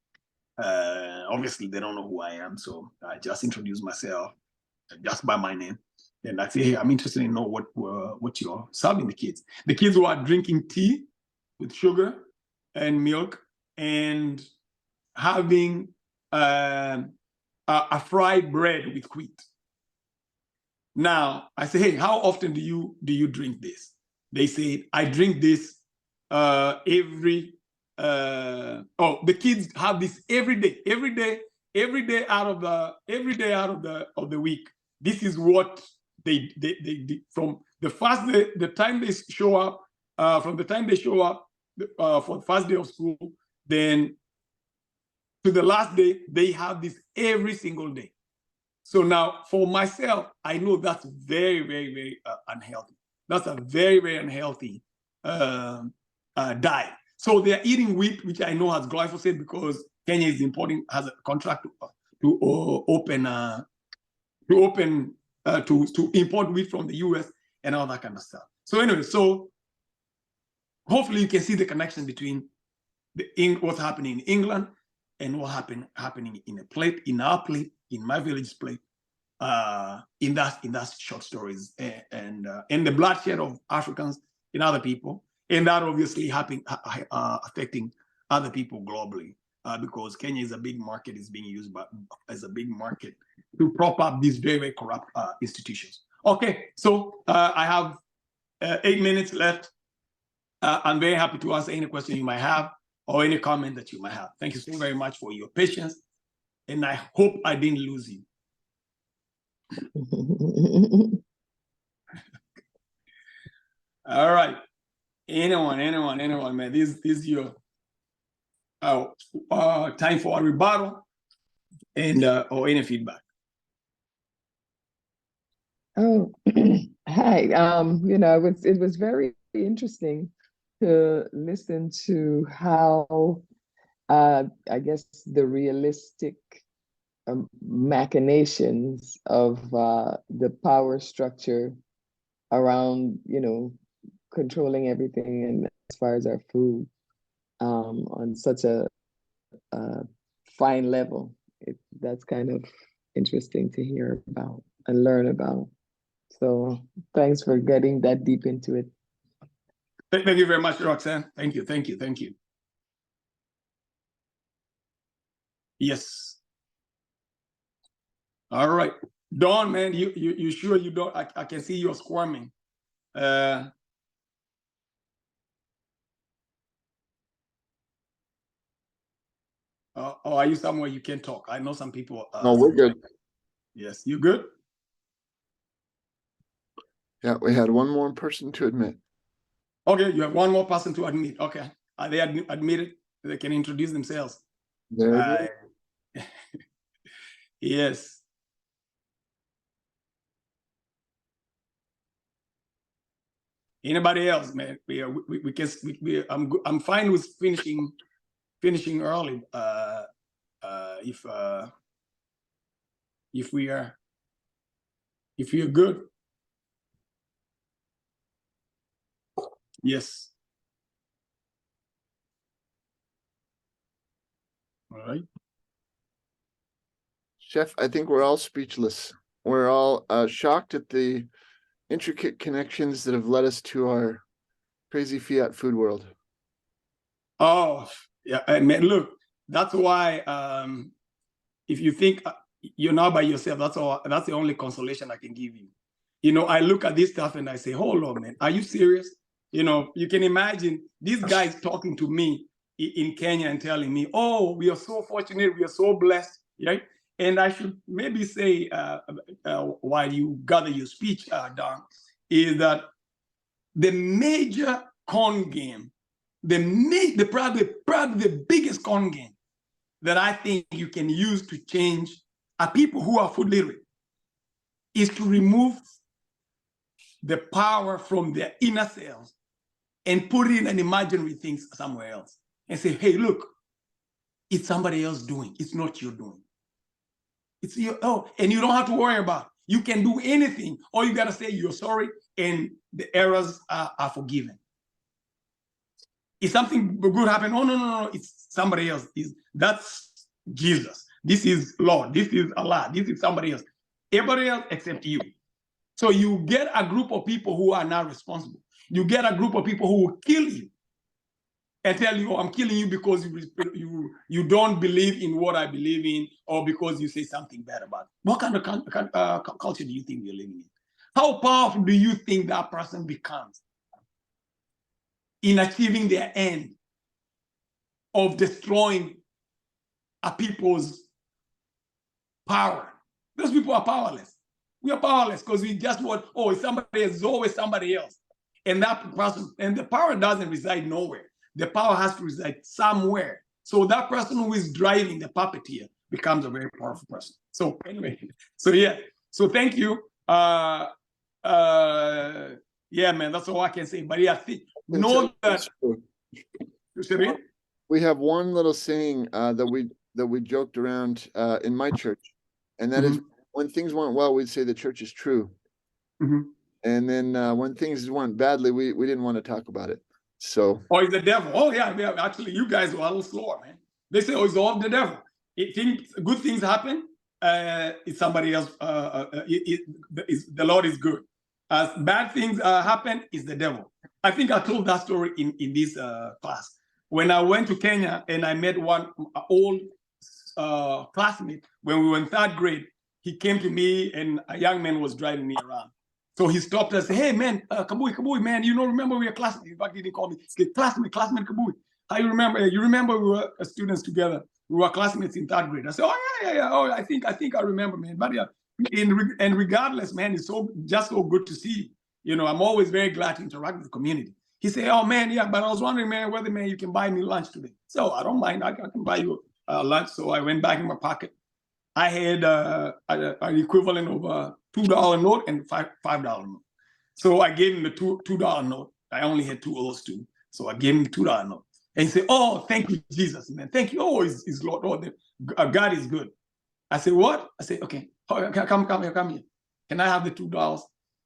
Obviously, they don't know who I am, so I just introduced myself just by my name. And I say, hey, I'm interested in know what you're serving the kids. The kids were drinking tea with sugar and milk and having a fried bread with wheat. Now I say, hey, how often do you drink this? They say, I drink this every. The kids have this every day out of the week. This is what they from the first day, the time they show up, from the time they show up for the first day of school, then to the last day, they have this every single day. So now for myself, I know that's very, very, very unhealthy. That's a very, very unhealthy diet. So they're eating wheat, which I know has glyphosate because Kenya is importing, has a contract to import wheat from the US and all that kind of stuff. So anyway, so hopefully you can see the connection between what's happening in England and what happening in our plate, in my village plate, in that short stories and the bloodshed of Africans and other people, and that obviously affecting other people globally because Kenya is a big market, is being used as a big market to prop up these very, very corrupt institutions. Okay, so I have 8 minutes left. I'm very happy to answer any question you might have or any comment that you might have. Thank you so very much for your patience, and I hope I didn't lose you. All right. Anyone, man. This is your time for a rebuttal and or any feedback. Oh, hi. It was very interesting to listen to how I guess the realistic machinations of the power structure around, controlling everything and as far as our food on such a fine level. That's kind of interesting to hear about and learn about. So thanks for getting that deep into it. Thank you very much, Roxanne. Thank you. Yes. All right. Dawn, man, you sure you don't? I can see you're squirming. Or are you somewhere you can talk? I know some people. No, we're good. Yes, you good? Yeah, we had one more person to admit. Okay, you have one more person to admit. Okay, are they admitted? They can introduce themselves. There it is. Yes. Anybody else, man? We can. I'm fine with finishing early. If we are good. Yes. All right. Chef, I think we're all speechless. We're all shocked at the intricate connections that have led us to our crazy fiat food world. Oh, yeah. And man, look, that's why if you think you're not by yourself, that's the only consolation I can give you. I look at this stuff and I say, hold on, man, are you serious? You can imagine these guys talking to me in Kenya and telling me, oh, we are so fortunate, we are so blessed, right? And I should maybe say, while you gather your speech, Don, is that the major con game, probably the biggest con game that I think you can use to change people who are food literate is to remove the power from their inner selves and put it in an imaginary thing somewhere else and say, hey, look, it's somebody else doing. It's not your doing. It's and you don't have to worry about it. You can do anything. All you got to say, you're sorry, and the errors are forgiven. If something good happened, oh, no, it's somebody else. That's Jesus. This is Lord. This is Allah. This is somebody else. Everybody else except you. So you get a group of people who are not responsible. You get a group of people who will kill you and tell you, oh, I'm killing you because you don't believe in what I believe in, or because you say something bad about it. What kind of culture do you think we're living in? How powerful do you think that person becomes in achieving their end of destroying a people's power? Those people are powerless. We are powerless because we just want, oh, it's somebody else, it's always somebody else. And that person, and the power doesn't reside nowhere. The power has to reside somewhere. So that person who is driving the puppeteer becomes a very powerful person. So anyway, yeah. So thank you. Yeah, man, that's all I can say. But yeah, know that. We have one little saying that we joked around in my church, and that is, when things went well, we'd say the church is true. And then when things went badly, we didn't want to talk about it. So. Oh, it's the devil. Oh, yeah. Actually, you guys were a little slower, man. They say, oh, it's all the devil. Good things happen. It's somebody else. The Lord is good. As bad things happen, it's the devil. I think I told that story in this class. When I went to Kenya and I met one old classmate when we were in 3rd grade, he came to me and a young man was driving me around. So he stopped and said, hey, man, Kabui, man, remember we were classmates. In fact, he didn't call me. He said, classmate Kabui. How you remember? You remember we were students together. We were classmates in 3rd grade. I said, oh, yeah. Oh, I think I remember, man. But yeah, and regardless, man, it's just so good to see you. I'm always very glad to interact with the community. He said, oh man, yeah, but I was wondering, man, whether, man, you can buy me lunch today. So I don't mind, I can buy you lunch. So I went back in my pocket. I had an equivalent of a $2 note and $5 note. So I gave him the $2 note. I only had 2 of those 2. So I gave him the $2 note. And he said, oh, thank you, Jesus, man. Thank you. Oh, is Lord. Oh, God is good. I said, what? I said, okay, come here. Can I have the $2?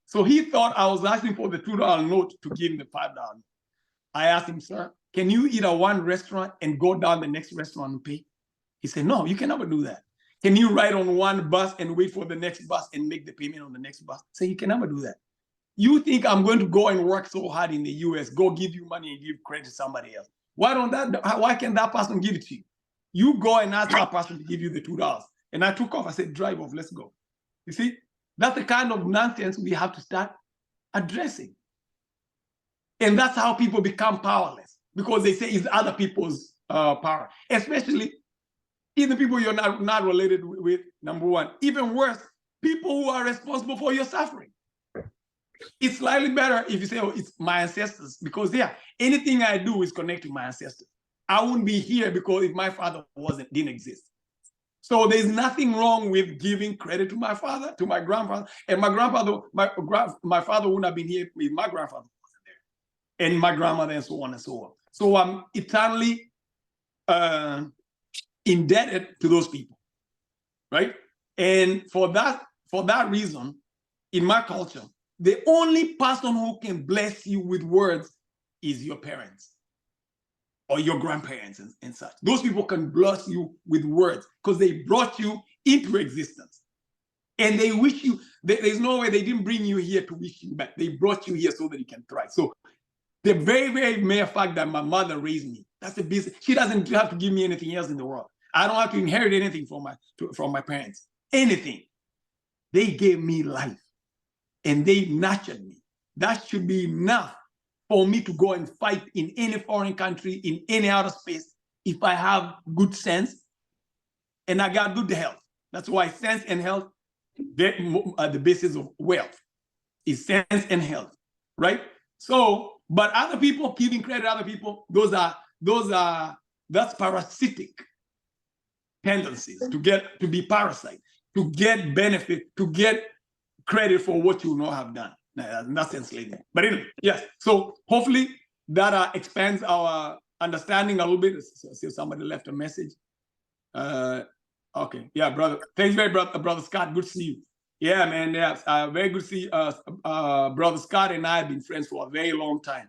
So he thought I was asking for the $2 note to give him the $5. I asked him, sir, can you eat at one restaurant and go down the next restaurant and pay? He said, no, you can never do that. Can you ride on one bus and wait for the next bus and make the payment on the next bus? So you can never do that. You think I'm going to go and work so hard in the US, go give you money and give credit to somebody else? Why can't that person give it to you? You go and ask that person to give you the $2. And I took off. I said, drive off, let's go. You see, that's the kind of nonsense we have to start addressing. And that's how people become powerless, because they say it's other people's power, especially even people you're not related with, number one. Even worse, people who are responsible for your suffering. It's slightly better if you say, oh, it's my ancestors, because anything I do is connected to my ancestors. I wouldn't be here because if my father didn't exist. So there's nothing wrong with giving credit to my father, to my grandfather. And my grandfather, my father wouldn't have been here if my grandfather wasn't there. And my grandmother, and so on and so on. So I'm eternally indebted to those people, right? And for that reason, in my culture, the only person who can bless you with words is your parents or your grandparents and such. Those people can bless you with words because they brought you into existence. And they wish you, there's no way they didn't bring you here to wish you back. They brought you here so that you can thrive. So the very, very mere fact that my mother raised me, that's the business. She doesn't have to give me anything else in the world. I don't have to inherit anything from my parents, anything. They gave me life and they nurtured me. That should be enough for me to go and fight in any foreign country, in any outer space, if I have good sense and I got good health. That's why sense and health are the basis of wealth, is sense and health, right? So, but other people, giving credit to other people, that's parasitic tendencies to be parasite, to get benefit, to get credit for what you not have done. That's enslavement. But anyway, yes. So hopefully that expands our understanding a little bit. See if somebody left a message. Okay, yeah, brother. Thanks very much, brother Scott. Good to see you. Yeah, man. Yeah, very good to see brother Scott and I have been friends for a very long time.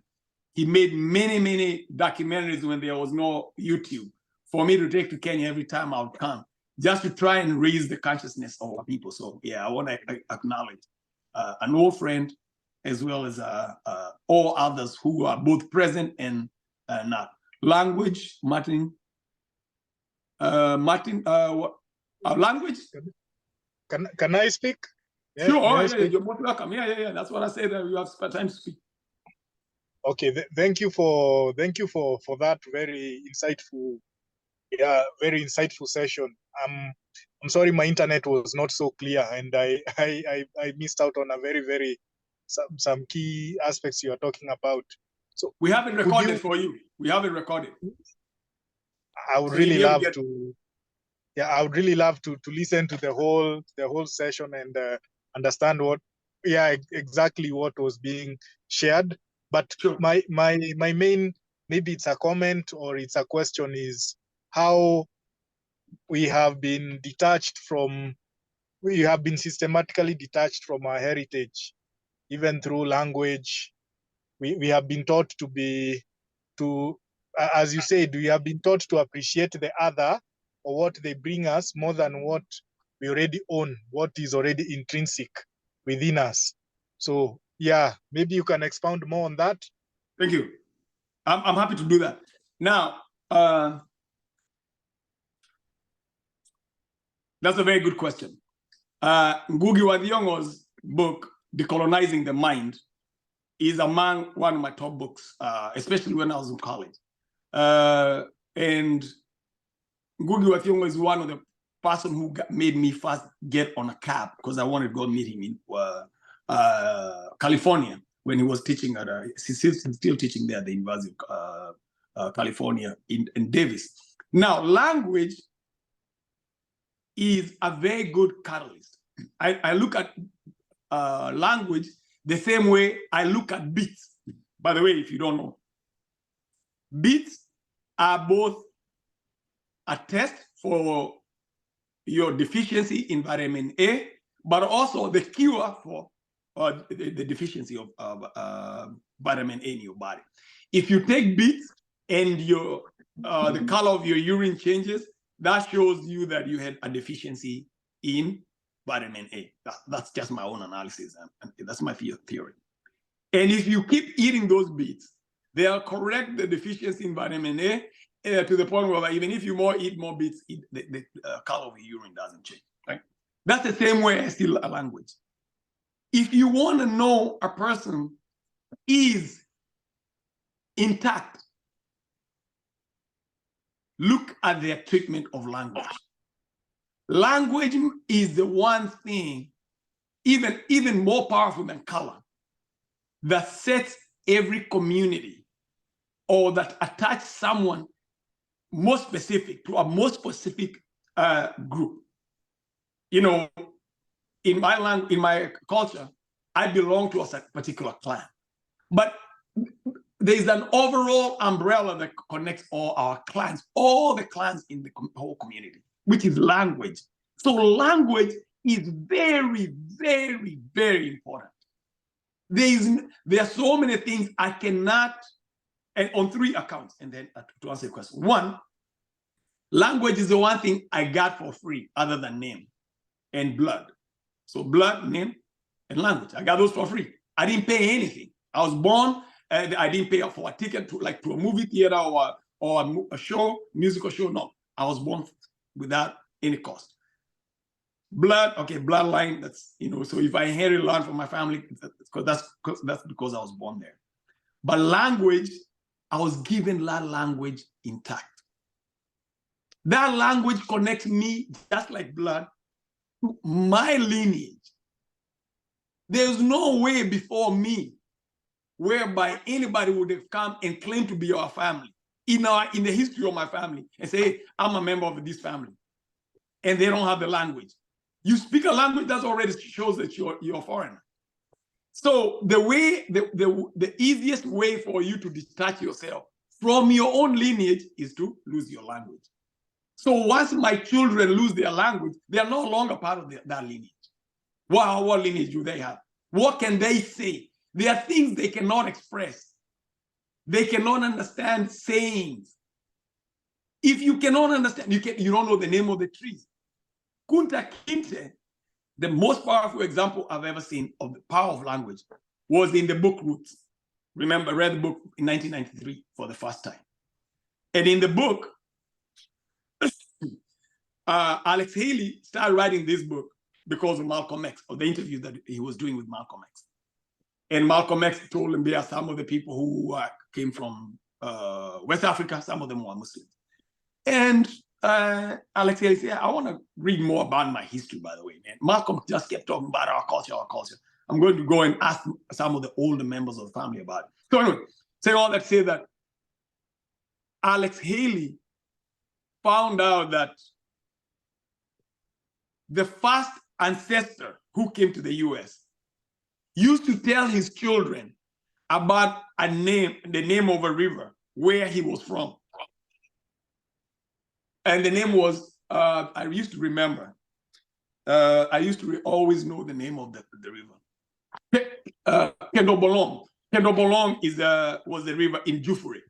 He made many, many documentaries when there was no YouTube for me to take to Kenya every time I would come, just to try and raise the consciousness of our people. So yeah, I want to acknowledge an old friend, as well as all others who are both present and not. Language, Martin. Language? Can I speak? Yeah, sure. Oh, yeah, you're most welcome. Yeah. That's what I said. That you have time to speak. Okay. Thank you for that very insightful session. I'm sorry my internet was not so clear, and I missed out on a very some key aspects you are talking about. So we have it recorded for you. We have it recorded. I would really love to. Yeah, I would really love to listen to the whole session and understand exactly what was being shared. But sure. my main, maybe it's a comment or it's a question, is how we have been systematically detached from our heritage, even through language. We have been taught as you said, we have been taught to appreciate the other or what they bring us more than what we already own, what is already intrinsic within us. So yeah, maybe you can expound more on that. Thank you. I'm happy to do that. Now, that's a very good question. Ngugi wa Thiong'o's book, Decolonizing the Mind, is among one of my top books, especially when I was in college. And Ngugi wa Thiong'o is one of the person who made me first get on a cab because I wanted to go meet him in California when he was teaching at, he's still teaching there at the University of California in Davis. Now, language is a very good catalyst. I look at language the same way I look at beats. By the way, if you don't know, beats are both a test for your deficiency in vitamin A, but also the cure for the deficiency of vitamin A in your body. If you take beets and your the color of your urine changes, that shows you that you had a deficiency in vitamin A. That's just my own analysis, and that's my theory. And if you keep eating those beets, they'll correct the deficiency in vitamin A to the point where even if you eat more beets, the color of your urine doesn't change. Right? That's the same way I see a language. If you want to know a person is intact, look at their treatment of language. Language is the one thing, even more powerful than color, that sets every community or that attach someone more specific to a more specific group. You know, in my culture, I belong to a particular clan, but there's an overall umbrella that connects all our clans, all the clans in the whole community, which is language. So language is very, very, very important. There are so many things I cannot, and on 3 accounts, and then to answer your question. 1, language is the one thing I got for free other than name and blood. So blood, name, and language. I got those for free. I didn't pay anything. I was born, I didn't pay for a ticket to a movie theater or a show, musical show. No, I was born without any cost. Blood, okay, bloodline, that's, so if I inherit land from my family, that's because I was born there. But language, I was given that language intact. That language connects me, just like blood, to my lineage. There's no way before me whereby anybody would have come and claimed to be our family in the history of my family and say, hey, I'm a member of this family. And they don't have the language. You speak a language that already shows that you're a foreigner. So the easiest way for you to detach yourself from your own lineage is to lose your language. So once my children lose their language, they are no longer part of that lineage. What lineage do they have? What can they say? There are things they cannot express. They cannot understand sayings. If you cannot understand, you don't know the name of the trees. Kunta Kinte, the most powerful example I've ever seen of the power of language, was in the book Roots. Remember, I read the book in 1993 for the first time. And in the book, Alex Haley started writing this book because of Malcolm X, or the interview that he was doing with Malcolm X. And Malcolm X told him there are some of the people who came from West Africa, some of them were Muslims. And Alex Haley said, I want to read more about my history, by the way, man. Malcolm just kept talking about our culture. I'm going to go and ask some of the older members of the family about it. So anyway, say all that, say that Alex Haley found out that the first ancestor who came to the US used to tell his children about the name of a river where he was from. And the name was, I used to remember, I used to always know the name of the river. Kendobolong. Kendobolong was the river in Jufure.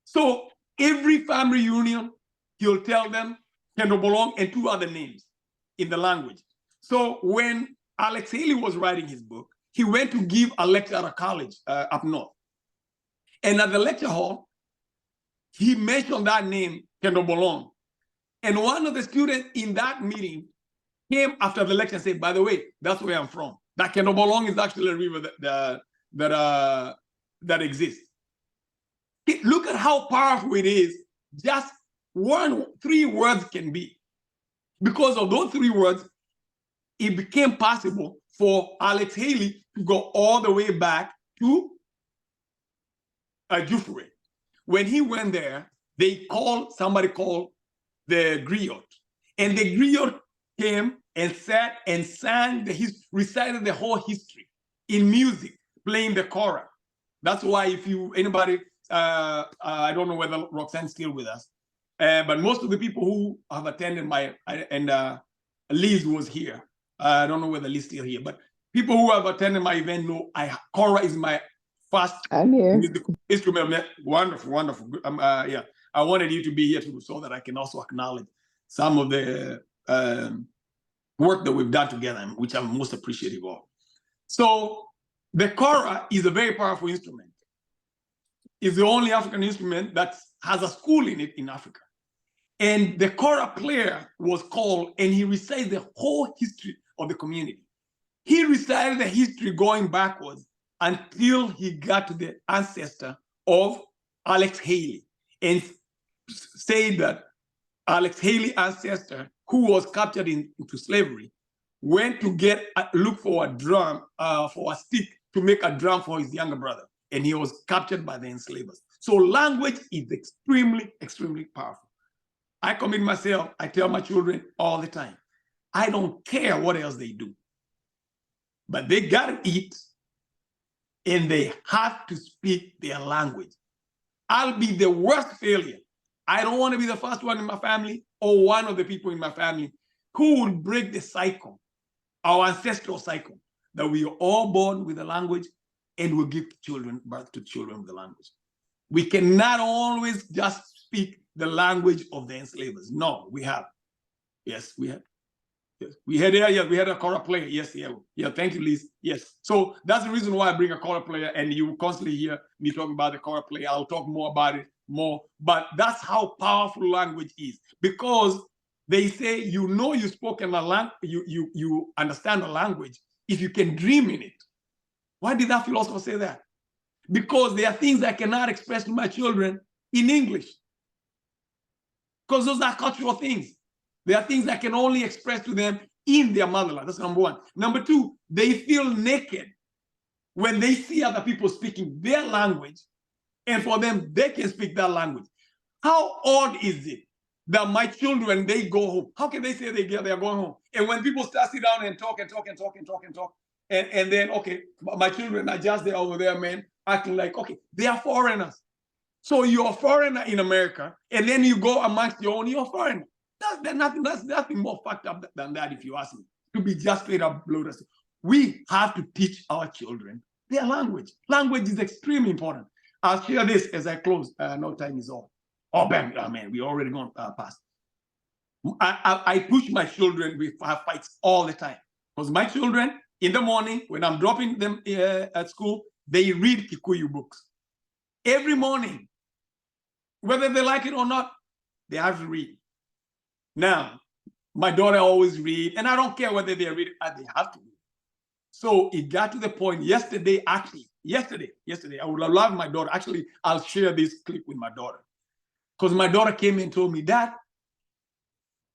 So every family reunion, he'll tell them Kendobolong and 2 other names in the language. So when Alex Haley was writing his book, he went to give a lecture at a college up north. And at the lecture hall, he mentioned that name, Kendobolong. And one of the students in that meeting came after the lecture and said, by the way, that's where I'm from. That Kendobolong is actually a river that exists. Look at how powerful it is. Just 3 words can be. Because of those 3 words, it became possible for Alex Haley to go all the way back to Jufure. When he went there, somebody called the griot. And the griot came and sat and sang recited the whole history in music, playing the chorus. That's why if anybody, I don't know whether Roxanne's still with us, but most of the people who have attended Liz was here. I don't know whether Liz is still here, but people who have attended my event know Kora is my first musical instrument. Wonderful, wonderful. Yeah, I wanted you to be here too, so that I can also acknowledge some of the work that we've done together, which I'm most appreciative of. So the kora is a very powerful instrument. It's the only African instrument that has a school in it in Africa. And the kora player was called, and he recited the whole history of the community. He recited the history going backwards until he got to the ancestor of Alex Haley, and said that Alex Haley's ancestor, who was captured into slavery, went to look for a drum, for a stick to make a drum for his younger brother, and he was captured by the enslavers. So language is extremely, extremely powerful. I commit myself, I tell my children all the time, I don't care what else they do, but they gotta eat, and they have to speak their language. I'll be the worst failure. I don't want to be the first one in my family or one of the people in my family who will break the cycle, our ancestral cycle, that we are all born with a language and will give birth to children with the language. We cannot always just speak the language of the enslavers. No, we have. Yes, we have. Yes. We had a kora player. Yes, yeah. Thank you, Liz. Yes. So that's the reason why I bring a kora player, and you constantly hear me talking about the kora player. I'll talk more about it more, but that's how powerful language is, because they say you spoke in a language, you understand a language if you can dream in it. Why did that philosopher say that? Because there are things I cannot express to my children in English, because those are cultural things. There are things I can only express to them in their motherland. That's number one. Number two, they feel naked when they see other people speaking their language, and for them, they can speak that language. How odd is it that my children, they go home? How can they say they're going home? And when people start sit down and talk, and then, okay, my children are just there over there, man, acting like, okay, they are foreigners. So you're a foreigner in America, and then you go amongst your own, you're a foreigner. That's nothing more fucked up than that, if you ask me, to be just straight up bloaters. We have to teach our children their language. Language is extremely important. I'll share this as I close. No time is off. Oh, bam, oh, man, we already gone past. I push my children with fights all the time, because my children, in the morning, when I'm dropping them at school, they read Kikuyu books. Every morning, whether they like it or not, they have to read. Now, my daughter always read, and I don't care whether they read, they have to read. So it got to the point yesterday, I would have loved my daughter. Actually, I'll share this clip with my daughter, because my daughter came and told me, Dad,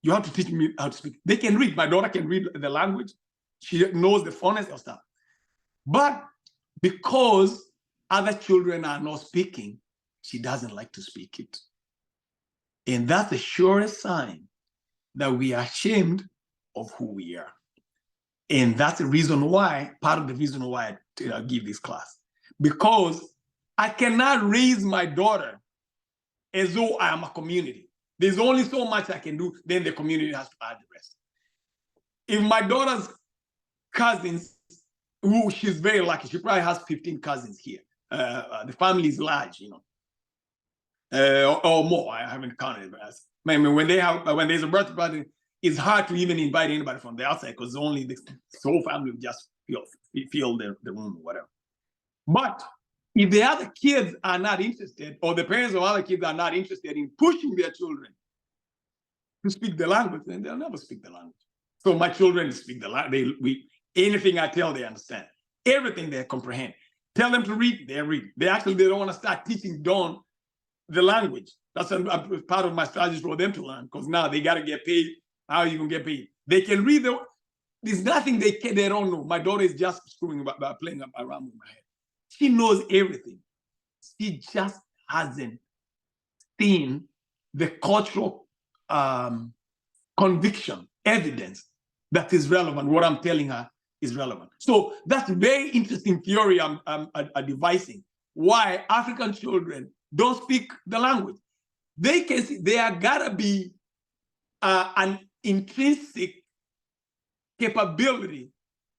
you have to teach me how to speak. They can read. My daughter can read the language. She knows the phonics of stuff. But because other children are not speaking, she doesn't like to speak it. And that's the surest sign that we are ashamed of who we are. And that's the reason why, part of the reason why I give this class. Because I cannot raise my daughter as though I am a community. There's only so much I can do, then the community has to add the rest. If my daughter's cousins, who she's very lucky, she probably has 15 cousins here. The family is large, you know, or more. I haven't counted, but I mean, when there's a birthday party, it's hard to even invite anybody from the outside, because only the whole family will just fill the room or whatever. But if the other kids are not interested, or the parents of other kids are not interested in pushing their children to speak the language, then they'll never speak the language. So my children speak the language. Anything I tell, they understand. Everything they comprehend. Tell them to read, they read. They don't want to start teaching Dawn the language. That's a part of my strategy for them to learn, because now they got to get paid. How are you going to get paid? They can read. There's nothing they don't know. My daughter is just screwing about playing around with my head. She knows everything. She just hasn't seen the cultural conviction, evidence that is relevant. What I'm telling her is relevant. So that's very interesting theory I'm devising. Why African children don't speak the language. They can see there gotta be an intrinsic capability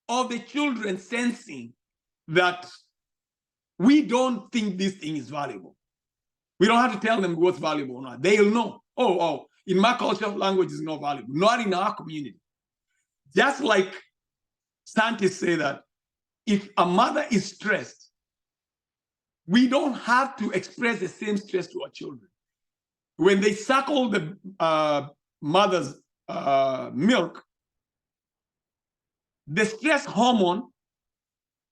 of the children sensing that we don't think this thing is valuable. We don't have to tell them what's valuable or not. They'll know, oh, in my culture, language is not valuable, not in our community. Just like scientists say that if a mother is stressed, we don't have to express the same stress to our children. When they suckle the mother's milk, the stress hormone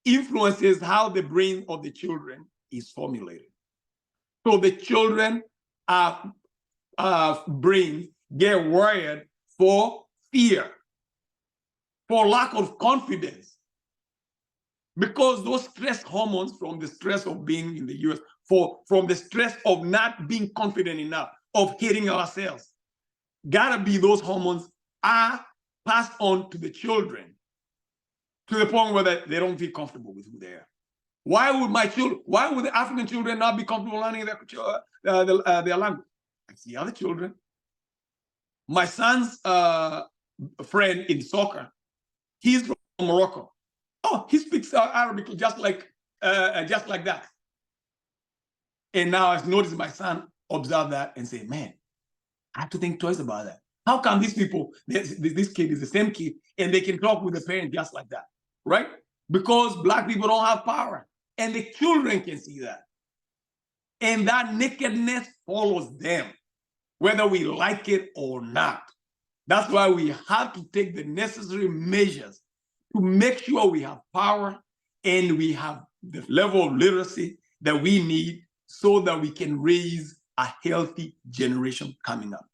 influences how the brain of the children is formulated. So the children brains get wired for fear, for lack of confidence, because those stress hormones from the stress of being in the US, from the stress of not being confident enough, of hitting ourselves, gotta be those hormones are passed on to the children to the point where they don't feel comfortable with who they are. Why would the African children not be comfortable learning their language? I see other children. My son's friend in soccer, he's from Morocco. Oh, he speaks Arabic just like that. And now I've noticed my son observe that and say, man, I have to think twice about that. How come these people, this kid is the same kid, and they can talk with the parent just like that, right? Because Black people don't have power, and the children can see that. And that nakedness follows them, whether we like it or not. That's why we have to take the necessary measures to make sure we have power and we have the level of literacy that we need so that we can raise a healthy generation coming up.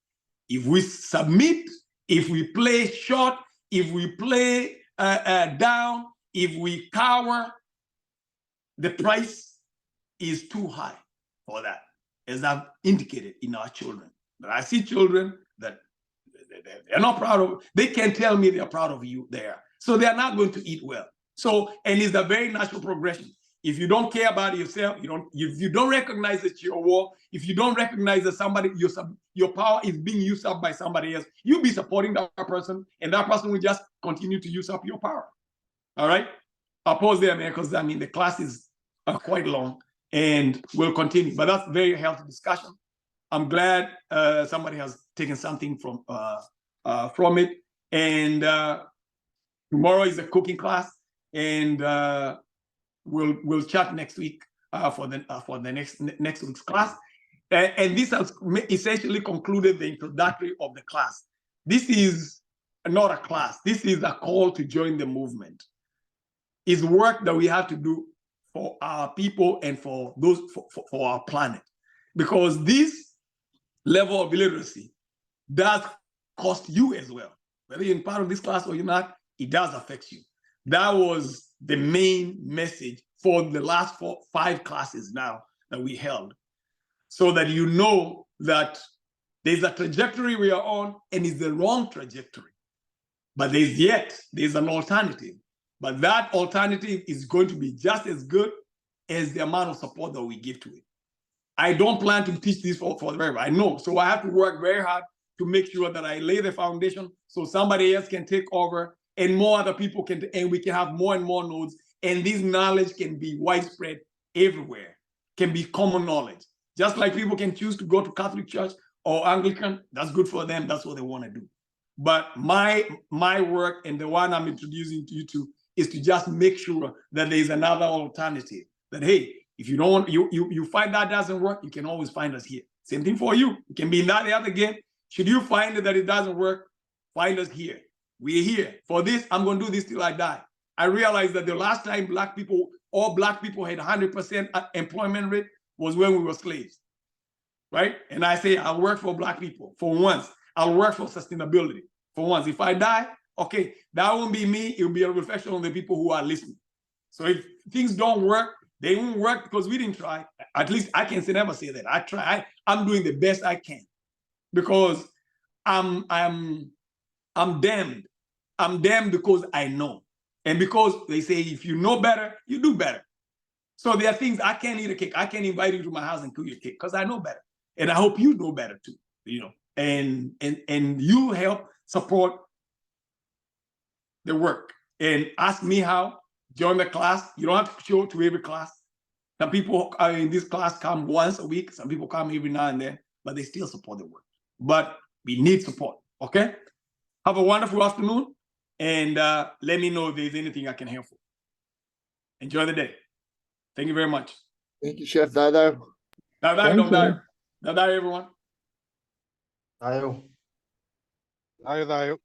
If we submit, if we play short, if we play down, if we cower, the price is too high for that, as I've indicated in our children. But I see children that they're not proud of, they can't tell me they're proud of you there. So they're not going to eat well. So, and it's a very natural progression. If you don't care about yourself, if you don't recognize that you're a war, if you don't recognize that your power is being used up by somebody else, you'll be supporting that person, and that person will just continue to use up your power. All right? I'll pause there, man, because I mean, the class is quite long and we'll continue, but that's a very healthy discussion. I'm glad somebody has taken something from it. And tomorrow is a cooking class, and we'll chat next week for the next week's class. And this has essentially concluded the introductory of the class. This is not a class. This is a call to join the movement. It's work that we have to do for our people and for our planet, because this level of illiteracy does cost you as well. Whether you're in part of this class or you're not, it does affect you. That was the main message for the last 5 classes now that we held, so that you know that there's a trajectory we are on, and it's the wrong trajectory. But there's an alternative. But that alternative is going to be just as good as the amount of support that we give to it. I don't plan to teach this for forever. I know. So I have to work very hard to make sure that I lay the foundation so somebody else can take over and more other people can, and we can have more and more nodes. And this knowledge can be widespread everywhere, can be common knowledge. Just like people can choose to go to Catholic Church or Anglican, that's good for them. That's what they want to do. But my work, and the one I'm introducing to you to, is to just make sure that there's another alternative. That, hey, if you don't want, you find that doesn't work, you can always find us here. Same thing for you. You can be in that other game. Should you find that it doesn't work, find us here. We're here. For this, I'm going to do this till I die. I realized that the last time all black people had 100% employment rate was when we were slaves, right? And I say, I'll work for black people for once. I'll work for sustainability for once. If I die, okay, that won't be me. It will be a reflection on the people who are listening. So if things don't work, They won't work because we didn't try. At least I can never say that. I try. I'm doing the best I can because I'm damned. I'm damned because I know. And because they say if you know better, you do better. So there are things I can't eat a cake. I can't invite you to my house and cook your cake because I know better. And I hope you know better too, you know. And you help support the work. And ask me how, join the class. You don't have to show to every class. Some people in this class come once a week. Some people come every now and then, but they still support the work. But we need support, okay? Have a wonderful afternoon. And let me know if there's anything I can help with. Enjoy the day. Thank you very much. Thank you, Chef Dada. Dada, everyone. Dayo. Dayo.